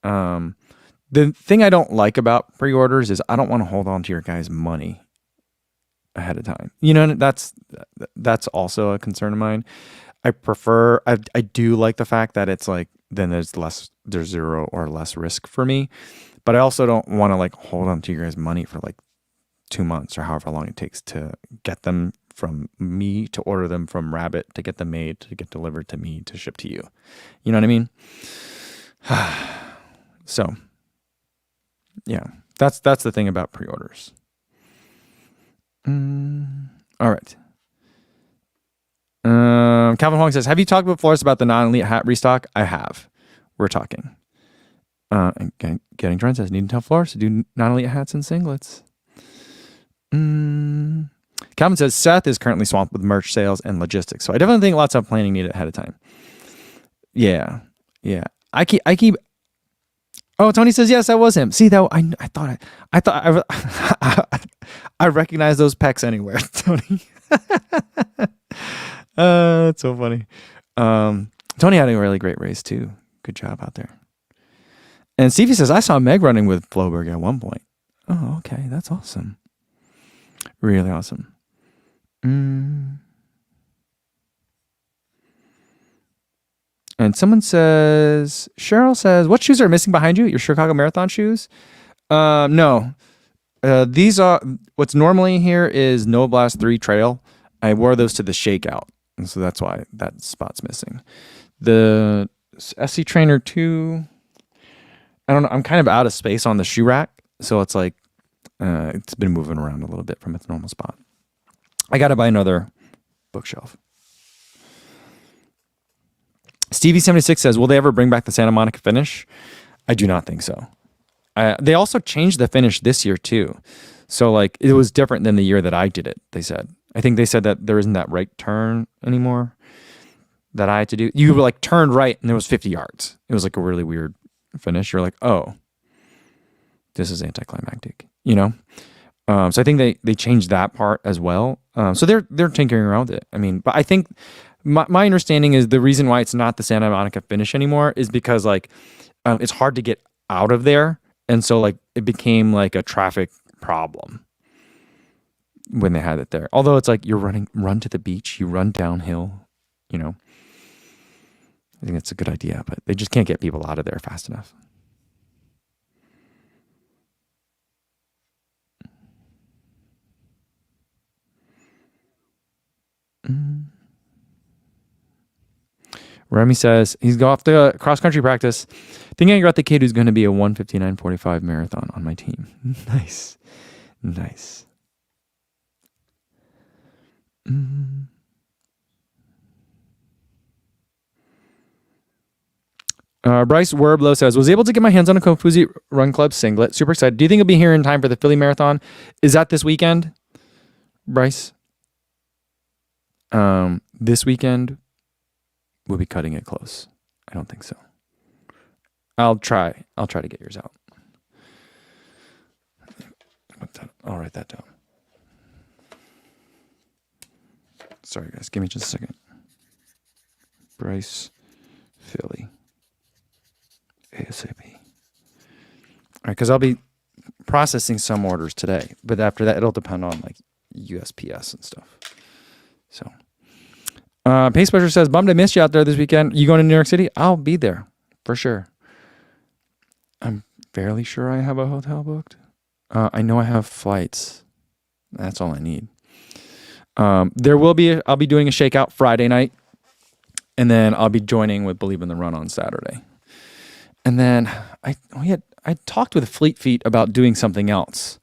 The thing I don't like about pre-orders is I don't want to hold on to your guys' money ahead of time. You know, that's also a concern of mine. I do like the fact that it's like, then there's zero or less risk for me, but I also don't want to like hold on to your guys' money for like 2 months or however long it takes to get them from me, to order them from Rabbit, to get them made, to get delivered to me, to ship to you. You know what I mean? So, yeah, that's the thing about pre-orders. All right. Calvin Hong says, have you talked with Flores about the non-elite hat restock? I have. We're talking. And Getting Trend says, need to tell Flores to do non-elite hats and singlets. Calvin says, Seth is currently swamped with merch sales and logistics. So I definitely think lots of planning needed ahead of time. Yeah. I keep. Oh, Tony says, yes, that was him. See, though, I thought I recognize those pecs anywhere, Tony. It's so funny. Tony had a really great race too. Good job out there. And Stevie says, I saw Meg running with Floberg at one point. Oh, okay. That's awesome. Really awesome. And someone says, Cheryl says, what shoes are missing behind you? Your Chicago Marathon shoes? No. These are, what's normally here is No Blast 3 Trail. I wore those to the shakeout, and so that's why that spot's missing. The SC Trainer 2, I don't know. I'm kind of out of space on the shoe rack, so it's like it's been moving around a little bit from its normal spot. I got to buy another bookshelf. Stevie76 says, will they ever bring back the Santa Monica finish? I do not think so. They also changed the finish this year too. So like it was different than the year that I did it, they said. I think they said that there isn't that right turn anymore that I had to do. You were like turned right and there was 50 yards. It was like a really weird finish. You're like, oh, this is anticlimactic, you know? So I think they changed that part as well. So they're tinkering around with it. I mean, but I think my understanding is the reason why it's not the Santa Monica finish anymore is because like it's hard to get out of there. And so like it became like a traffic problem when they had it there. Although it's like run to the beach, you run downhill, you know. I think it's a good idea, but they just can't get people out of there fast enough. Remy says he's got off the cross-country practice. Thinking I got the kid who's going to be a 1:59:45 marathon on my team. Nice. Bryce Werblow says, was able to get my hands on a Kofuzi Run Club singlet. Super excited. Do you think it'll be here in time for the Philly Marathon? Is that this weekend, Bryce? This weekend, we'll be cutting it close. I don't think so. I'll try to get yours out. I'll write that down. Sorry, guys. Give me just a second. Bryce, Philly, ASAP. All right, because I'll be processing some orders today, but after that, it'll depend on like USPS and stuff. So, Pace Pleasure says, bummed I missed you out there this weekend. You going to New York City? I'll be there for sure. I'm fairly sure I have a hotel booked. I know I have flights. That's all I need. I'll be doing a shakeout Friday night, and then I'll be joining with Believe in the Run on Saturday. And then I talked with Fleet Feet about doing something else.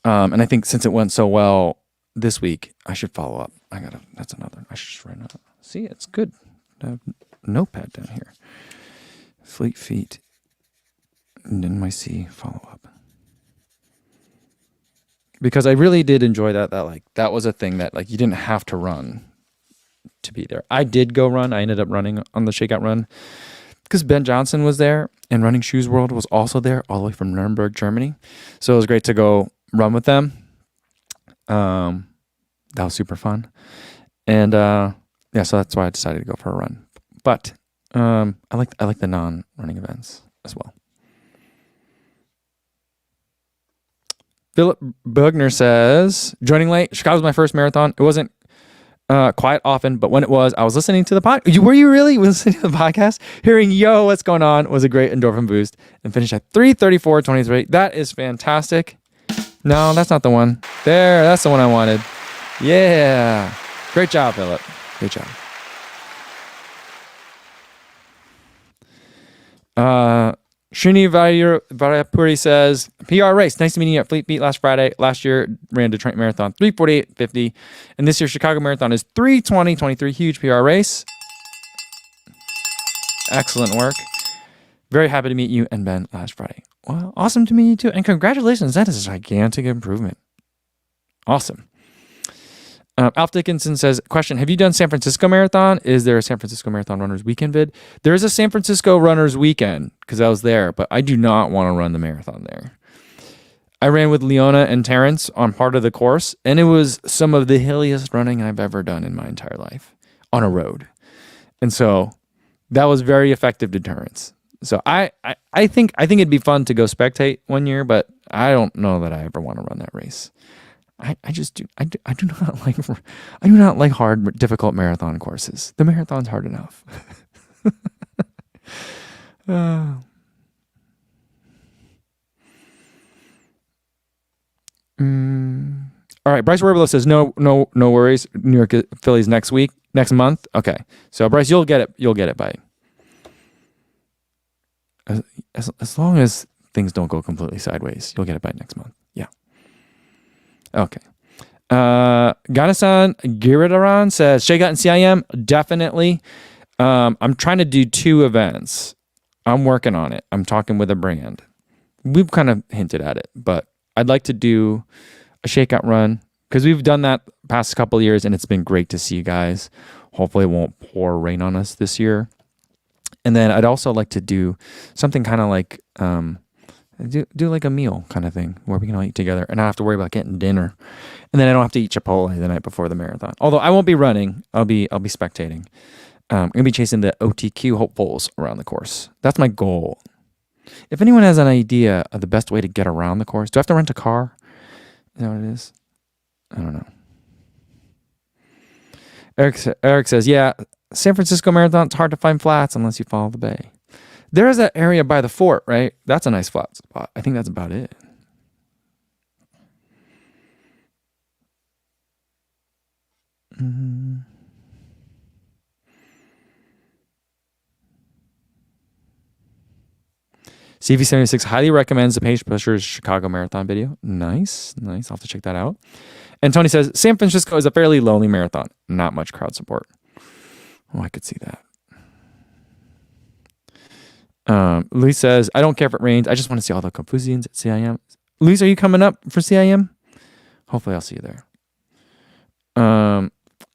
And I think since it went so well this week, I should follow up. That's another. I should just write it. See, it's good. Notepad down here. Fleet Feet. NYC follow up. Because I really did enjoy that. That was a thing that like you didn't have to run to be there. I did go run. I ended up running on the Shakeout Run because Ben Johnson was there and Running Shoes World was also there all the way from Nuremberg, Germany. So it was great to go run with them. That was super fun. And so that's why I decided to go for a run. But I like the non-running events as well. Philip Bugner says, joining late, Chicago was my first marathon. It wasn't quiet often, but when it was, I was listening to the podcast. Were you really listening to the podcast? Hearing, yo, what's going on was a great endorphin boost and finished at 3:34:23. That is fantastic. No, that's not the one. There, that's the one I wanted. Yeah. Great job, Philip. Great job. Shuni Varapuri says, PR race. Nice to meet you at Fleet Feet last Friday. Last year, ran Detroit Marathon 3:48:50. And this year's Chicago Marathon is 3:20:23. Huge PR race. Excellent work. Very happy to meet you and Ben last Friday. Well, awesome to meet you too. And congratulations. That is a gigantic improvement. Awesome. Alf Dickinson says, question, have you done San Francisco Marathon? Is there a San Francisco Marathon Runners Weekend vid? There is a San Francisco Runners Weekend because I was there, but I do not want to run the marathon there. I ran with Leona and Terrence on part of the course, and it was some of the hilliest running I've ever done in my entire life on a road. And so that was very effective deterrence. So I think it'd be fun to go spectate one year, but I don't know that I ever want to run that race. I do not like hard, difficult marathon courses. The marathon's hard enough. All right, Bryce Werbelow says no worries. New York Phillies next month. Okay, so Bryce, you'll get it by as long as things don't go completely sideways. You'll get it by next month. Yeah. Okay. Ganasan Giradaran says, Shakeout and CIM, definitely. I'm trying to do 2 events. I'm working on it. I'm talking with a brand. We've kind of hinted at it, but I'd like to do a Shakeout run because we've done that past couple of years and it's been great to see you guys. Hopefully it won't pour rain on us this year. And then I'd also like to do something kind of like, do like a meal kind of thing where we can all eat together and not have to worry about getting dinner. And then I don't have to eat Chipotle the night before the marathon. Although I won't be running. I'll be spectating. I'm going to be chasing the OTQ hopefuls around the course. That's my goal. If anyone has an idea of the best way to get around the course, do I have to rent a car? Is that what it is? I don't know. Eric says, yeah, San Francisco Marathon, it's hard to find flats unless you follow the bay. There is that area by the fort, right? That's a nice flat spot. I think that's about it. CV76 highly recommends the Page Pushers Chicago Marathon video. Nice. I'll have to check that out. And Tony says, San Francisco is a fairly lonely marathon. Not much crowd support. Oh, I could see that. Luis says, I don't care if it rains. I just want to see all the Confucians at CIM. Luis, are you coming up for CIM? Hopefully I'll see you there.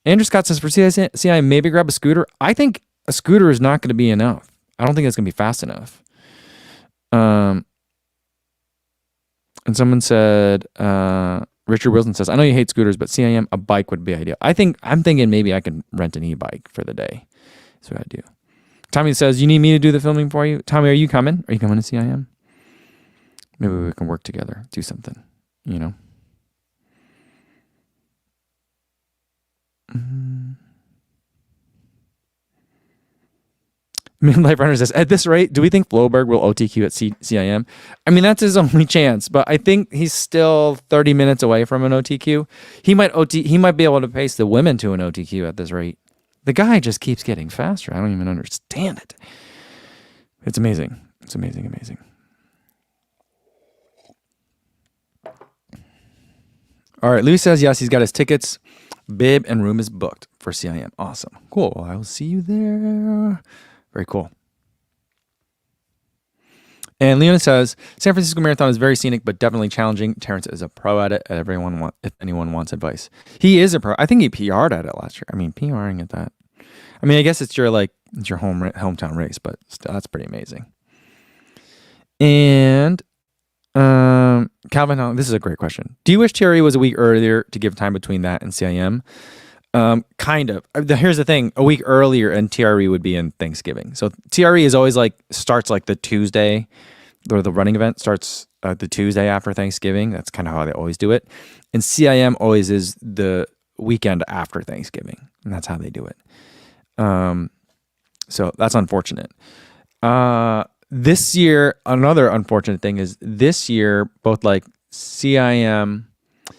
Andrew Scott says, for CIM, maybe grab a scooter. I think a scooter is not going to be enough. I don't think it's going to be fast enough. And someone said, Richard Wilson says, I know you hate scooters, but CIM, a bike would be ideal. I'm thinking maybe I can rent an e-bike for the day. That's what I do. Tommy says, you need me to do the filming for you? Tommy, are you coming? Are you coming to CIM? Maybe we can work together, do something, you know? Midlife Runner says, at this rate, do we think Floberg will OTQ at CIM? I mean, that's his only chance, but I think he's still 30 minutes away from an OTQ. He might be able to pace the women to an OTQ at this rate. The guy just keeps getting faster. I don't even understand it. It's amazing. It's amazing. All right. Louis says yes, he's got his tickets. Bib and room is booked for CIM. Awesome. Cool. Well, I will see you there. Very cool. And Leona says, San Francisco Marathon is very scenic, but definitely challenging. Terrence is a pro at it. If anyone wants advice. He is a pro. I think he PR'd at it last year. I mean, PRing at that. I mean, I guess it's your hometown race, but still, that's pretty amazing. And Calvin, this is a great question. Do you wish TRE was a week earlier to give time between that and CIM? Kind of. Here's the thing. A week earlier and TRE would be in Thanksgiving. So TRE is always starts the Tuesday, or the running event starts the Tuesday after Thanksgiving. That's kind of how they always do it. And CIM always is the weekend after Thanksgiving. And that's how they do it. So that's unfortunate. This year, another unfortunate thing is this year, both CIM,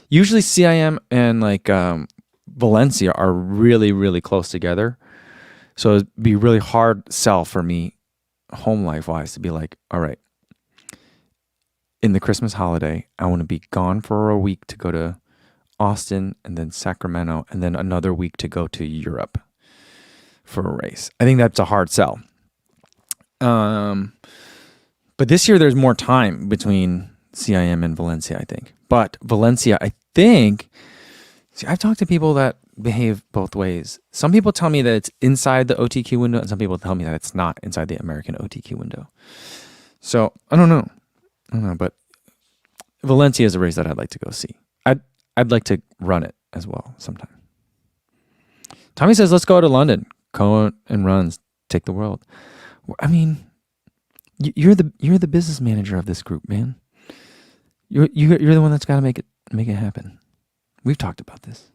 usually CIM and Valencia are really, really close together. So it'd be really hard sell for me, home life wise, to be all right, in the Christmas holiday, I want to be gone for a week to go to Austin and then Sacramento and then another week to go to Europe for a race. I think that's a hard sell. But this year there's more time between CIM and Valencia, I think. But Valencia, I think, I've talked to people that behave both ways. Some people tell me that it's inside the OTQ window, and some people tell me that it's not inside the American OTQ window. So I don't know, but Valencia is a race that I'd like to go see. I'd like to run it as well sometime. Tommy says, let's go to London. Cohen and runs, take the world. I mean, you're the business manager of this group, man. You're the one that's got to make it happen. We've talked about this.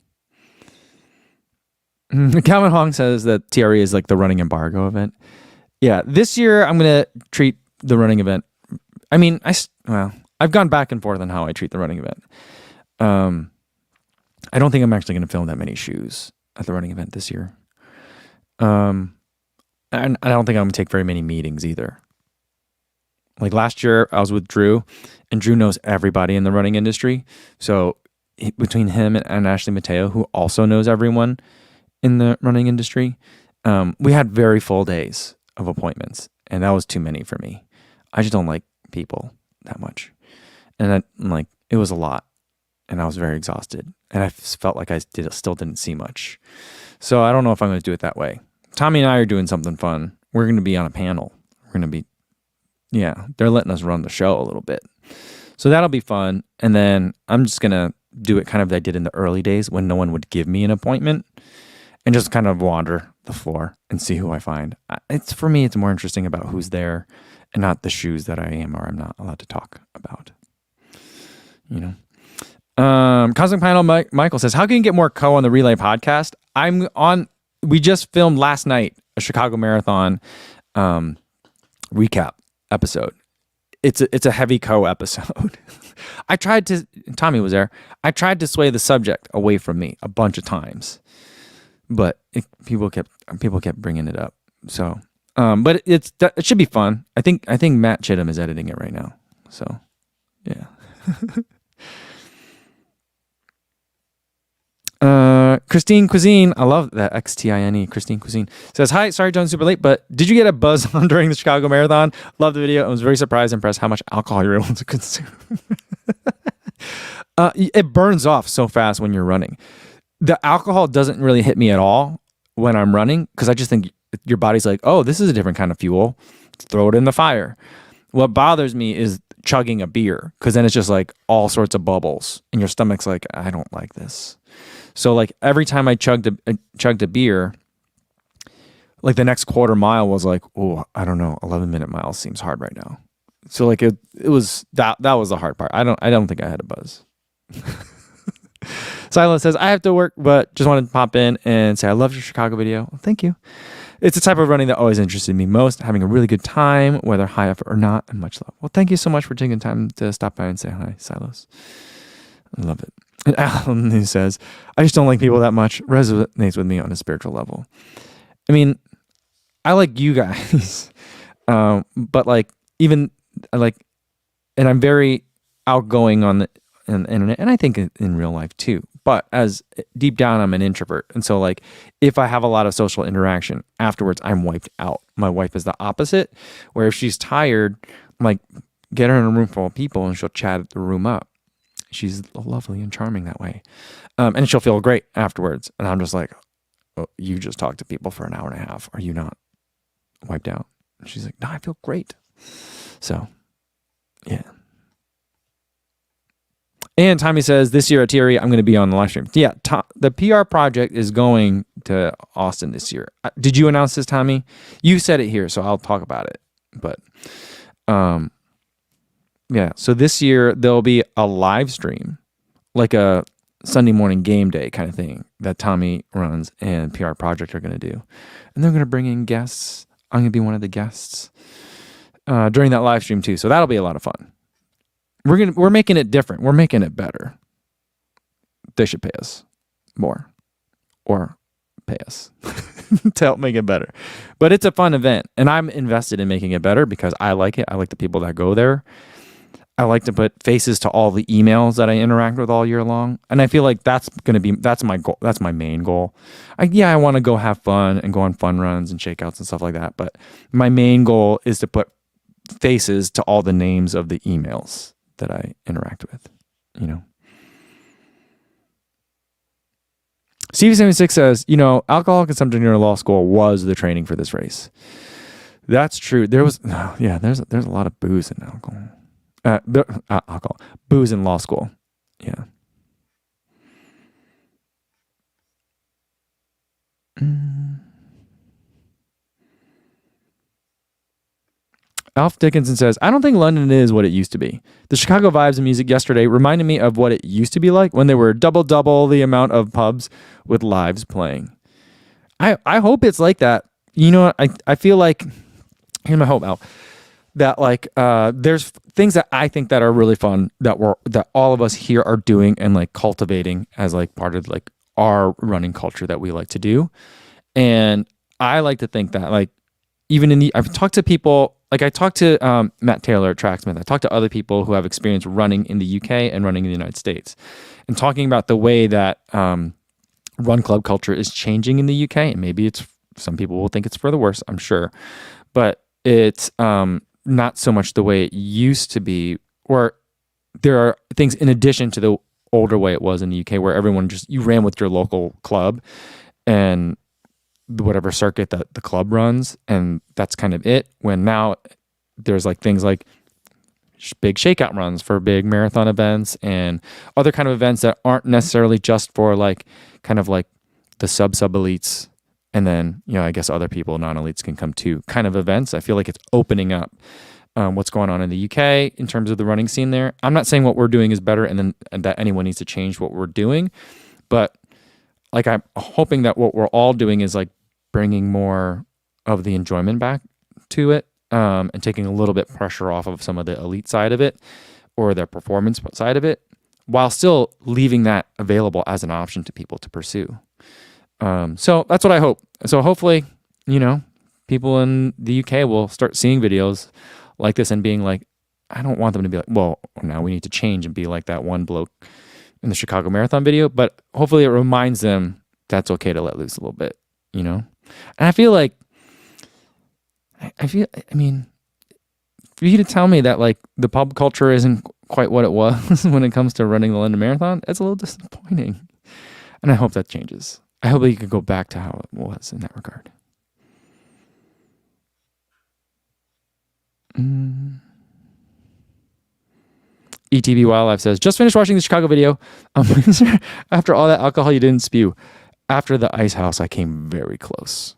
Calvin Hong says that TRE is the running embargo event. Yeah, this year I'm gonna treat the running event. I mean, I've gone back and forth on how I treat the running event. I don't think I'm actually gonna film that many shoes at the running event this year. And I don't think I'm gonna take very many meetings either. Last year, I was with Drew, and Drew knows everybody in the running industry. So between him and Ashley Mateo, who also knows everyone in the running industry, we had very full days of appointments, and that was too many for me. I just don't like people that much, and it was a lot, and I was very exhausted, and I felt like I still didn't see much. So I don't know if I'm going to do it that way. Tommy and I are doing something fun. We're going to be on a panel. They're letting us run the show a little bit. So that'll be fun. And then I'm just going to do it kind of like I did in the early days when no one would give me an appointment, and just kind of wander the floor and see who I find. For me, it's more interesting about who's there and not the shoes that I am or I'm not allowed to talk about. Cosmic Panel Michael says, how can you get more on the Relay podcast? We just filmed last night a Chicago Marathon recap episode. It's a heavy episode. Tommy was there. I tried to sway the subject away from me a bunch of times, but people kept bringing it up. So, but it should be fun. I think Matt Chittum is editing it right now. So, yeah. Christine Cuisine, I love that, XTINE, Christine Cuisine, says, hi, sorry John's super late, but did you get a buzz on during the Chicago Marathon? Love the video. I was very surprised and impressed how much alcohol you're able to consume. It burns off so fast when you're running. The alcohol doesn't really hit me at all when I'm running, because I just think your body's like, oh, this is a different kind of fuel. Throw it in the fire. What bothers me is chugging a beer, because then it's just all sorts of bubbles, and your stomach's like, I don't like this. So every time I chugged a beer, the next quarter mile was oh, I don't know, 11-minute miles seems hard right now. So it was that was the hard part. I don't think I had a buzz. Silo says, I have to work, but just wanted to pop in and say I love your Chicago video. Well, thank you. It's the type of running that always interested me most, having a really good time, whether high effort or not, and much love. Well, thank you so much for taking time to stop by and say hi, Silos. I love it. And Alan, who says, I just don't like people that much, resonates with me on a spiritual level. I mean, I like you guys, but and I'm very outgoing in the internet, and I think in real life too. But as deep down, I'm an introvert. And so like, if I have a lot of social interaction afterwards, I'm wiped out. My wife is the opposite, where if she's tired, I'm like, get her in a room full of people and she'll chat the room up. She's lovely and charming that way. And she'll feel great afterwards. And I'm just like, oh, you just talked to people for an hour and a half. Are you not wiped out? And she's like, no, I feel great. So, yeah. And Tommy says, this year at TRE, I'm going to be on the live stream. Yeah, the PR project is going to Austin this year. Did you announce this, Tommy? You said it here, so I'll talk about it. But, yeah, so this year there'll be a live stream, like a Sunday morning game day kind of thing that Tommy runs and PR Project are going to do. And they're going to bring in guests. I'm going to be one of the guests during that live stream too. So that'll be a lot of fun. We're making it different. We're making it better. They should pay us more or pay us to help make it better. But it's a fun event and I'm invested in making it better because I like it. I like the people that go there. I like to put faces to all the emails that I interact with all year long. And I feel like that's my goal. That's my main goal. I want to go have fun and go on fun runs and shakeouts and stuff like that. But my main goal is to put faces to all the names of the emails that I interact with, you know. Stevie76 says, alcohol consumption during law school was the training for this race. That's true. There's a lot of booze in alcohol. Booze in law school. Yeah. Alf Dickinson says, I don't think London is what it used to be. The Chicago vibes and music yesterday reminded me of what it used to be like when there were double the amount of pubs with lives playing. I hope it's like that. I feel like, here's my hope, Alf, that like there's things that I think that are really fun that all of us here are doing and like cultivating as like part of like our running culture that we like to do. And I like to think that like even I've talked to people, like I talked to Matt Taylor at Tracksmith. I talked to other people who have experience running in the UK and running in the United States and talking about the way that run club culture is changing in the UK. And maybe some people will think it's for the worse, I'm sure. But it's not so much the way it used to be, or there are things in addition to the older way it was in the UK where everyone you ran with your local club and whatever circuit that the club runs, and that's kind of it. When now there's like things like big shakeout runs for big marathon events and other kind of events that aren't necessarily just for like kind of like the sub elites, and then I guess other people, non-elites, can come too kind of events. I feel like it's opening up what's going on in the UK in terms of the running scene there. I'm not saying what we're doing is better and that anyone needs to change what we're doing, but like I'm hoping that what we're all doing is like bringing more of the enjoyment back to it, and taking a little bit pressure off of some of the elite side of it or the performance side of it, while still leaving that available as an option to people to pursue. So that's what I hope. So hopefully, people in the UK will start seeing videos like this and being like, I don't want them to be like, well, now we need to change and be like that one bloke in the Chicago Marathon video, but hopefully it reminds them that's okay to let loose a little bit, And I feel like, I mean, for you to tell me that like the pub culture isn't quite what it was when it comes to running the London Marathon, it's a little disappointing. And I hope that changes. I hope that you could go back to how it was in that regard. ETB Wildlife says, just finished watching the Chicago video. After all that alcohol you didn't spew. After the ice house, I came very close.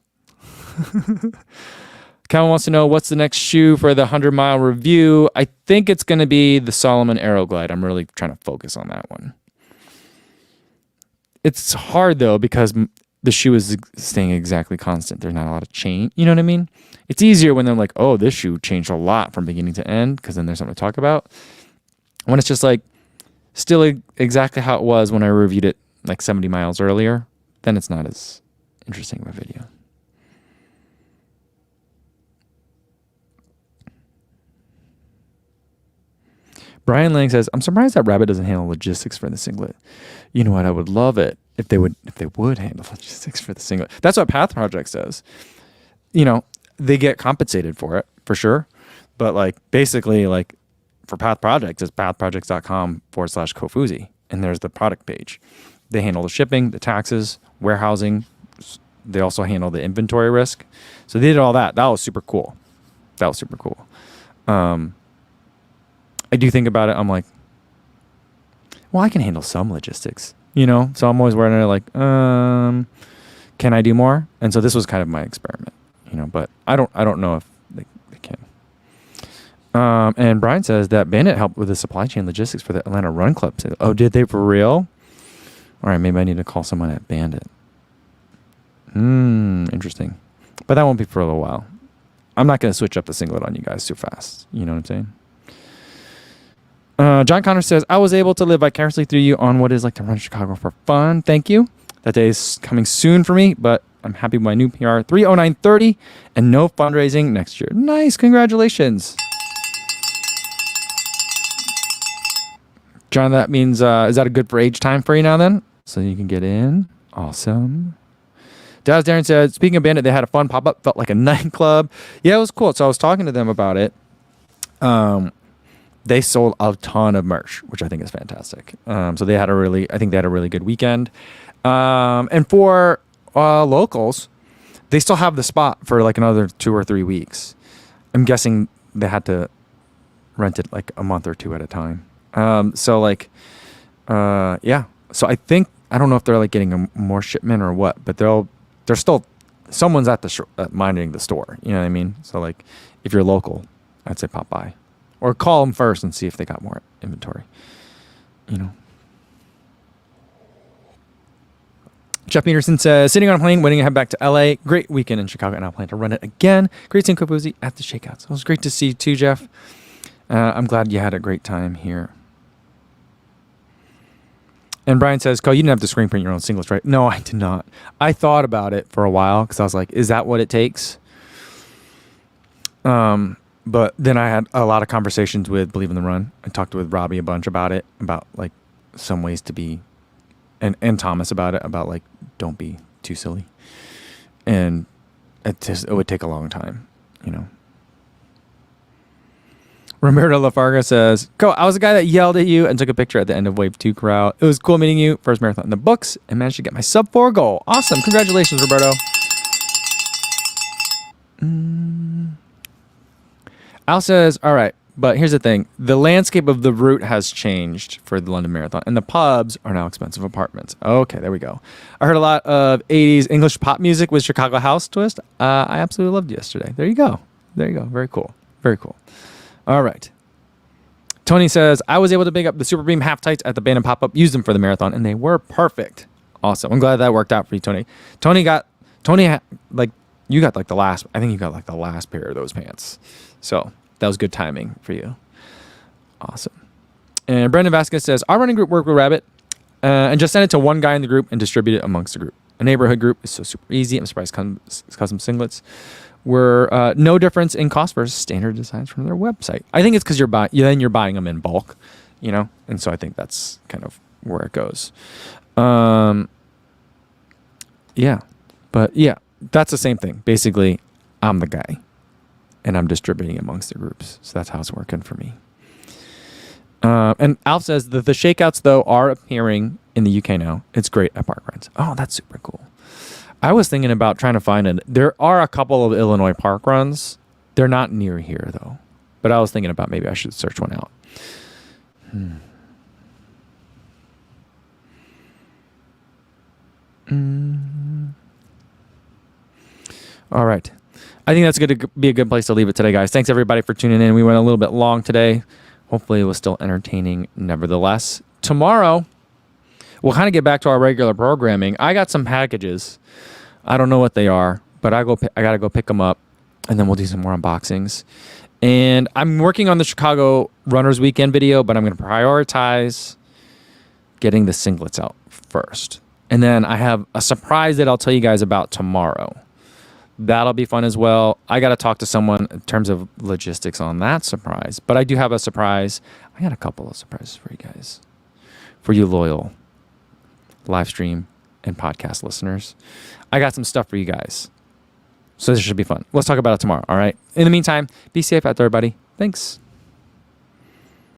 Calvin wants to know, what's the next shoe for the 100-mile review? I think it's going to be the Salomon Aeroglide. I'm really trying to focus on that one. It's hard, though, because the shoe is staying exactly constant. There's not a lot of change. You know what I mean? It's easier when they're like, oh, this shoe changed a lot from beginning to end, because then there's something to talk about. When it's just like still exactly how it was when I reviewed it like 70 miles earlier, then it's not as interesting of a video. Brian Lang says, I'm surprised that Rabbit doesn't handle logistics for the singlet. You know what? I would love it if they would handle logistics for the singlet. That's what Path Project says. You know, they get compensated for it for sure. But like basically like for Path Projects, it's pathprojects.com/Kofuzi. And there's the product page. They handle the shipping, the taxes, warehousing. They also handle the inventory risk. So they did all that. That was super cool. I do think about it. I'm like, well, I can handle some logistics, you know? So I'm always wondering like, can I do more? And so this was kind of my experiment, you know, but I don't know if they can. And Brian says that Bandit helped with the supply chain logistics for the Atlanta Run Club. Oh, did they for real? All right, maybe I need to call someone at Bandit. Interesting. But that won't be for a little while. I'm not going to switch up the singlet on you guys too fast. You know what I'm saying? John Connor says, I was able to live vicariously through you on what is like to run Chicago for fun. Thank you. That day is coming soon for me, but I'm happy with my new PR 30930 and no fundraising next year. Nice. Congratulations. John, that means, is that a good for age time for you now then? So you can get in. Awesome. Daz Darren said, speaking of Bandit, they had a fun pop-up, felt like a nightclub. Yeah, it was cool. So I was talking to them about it. They sold a ton of merch, which I think is fantastic. So they had I think they had a really good weekend. And for locals, they still have the spot for like another 2 or 3 weeks. I'm guessing they had to rent it like a month or two at a time. So like, yeah. So I think, I don't know if they're like getting a more shipment or what, but they're still, someone's at the minding the store. You know what I mean? So like, if you're local, I'd say pop by. Or call them first and see if they got more inventory. You know. Jeff Peterson says, sitting on a plane, waiting to head back to LA. Great weekend in Chicago, and I plan to run it again. Great seeing Kofuzi at the Shakeouts. It was great to see you too, Jeff. I'm glad you had a great time here. And Brian says, Ko, you didn't have to screen print your own singlets, right? No, I did not. I thought about it for a while because I was like, is that what it takes? But then I had a lot of conversations with Believe in the Run. I talked with Robbie a bunch about it, about like some ways to be, and Thomas about it, about like, don't be too silly. And it would take a long time, you know. Roberto LaFarga says, Ko, I was the guy that yelled at you and took a picture at the end of Wave 2 crowd. It was cool meeting you. First marathon in the books and managed to get my sub 4 goal. Awesome. Congratulations, Roberto. Al says, all right, but here's the thing. The landscape of the route has changed for the London Marathon, and the pubs are now expensive apartments. Okay, there we go. I heard a lot of 80s English pop music with Chicago house twist. I absolutely loved yesterday. There you go. Very cool. Very cool. All right. Tony says, I was able to pick up the Super Beam half tights at the Bandon pop-up, used them for the marathon, and they were perfect. Awesome. I'm glad that worked out for you, Tony. You got like the last pair of those pants. So that was good timing for you. Awesome. And Brendan Vasquez says, our running group worked with Rabbit and just send it to one guy in the group and distribute it amongst the group. A neighborhood group is so super easy. I'm surprised custom singlets were no difference in cost versus standard designs from their website. I think it's because you're buying them in bulk, you know? And so I think that's kind of where it goes. Yeah. But yeah, that's the same thing. Basically, I'm the guy. And I'm distributing amongst the groups. So that's how it's working for me. And Alf says that the shakeouts, though, are appearing in the UK now. It's great at park runs. Oh, that's super cool. I was thinking about trying to find it. There are a couple of Illinois park runs. They're not near here, though. But I was thinking about maybe I should search one out. All right. I think that's going to be a good place to leave it today, guys. Thanks, everybody, for tuning in. We went a little bit long today. Hopefully, it was still entertaining nevertheless. Tomorrow, we'll kind of get back to our regular programming. I got some packages. I don't know what they are, but I got to go pick them up, and then we'll do some more unboxings. And I'm working on the Chicago Runners Weekend video, but I'm going to prioritize getting the singlets out first. And then I have a surprise that I'll tell you guys about tomorrow. That'll be fun as well. I got to talk to someone in terms of logistics on that surprise. But I do have a surprise. I got a couple of surprises for you guys. For you loyal live stream and podcast listeners. I got some stuff for you guys. So this should be fun. Let's talk about it tomorrow, all right? In the meantime, be safe out there, everybody. Thanks.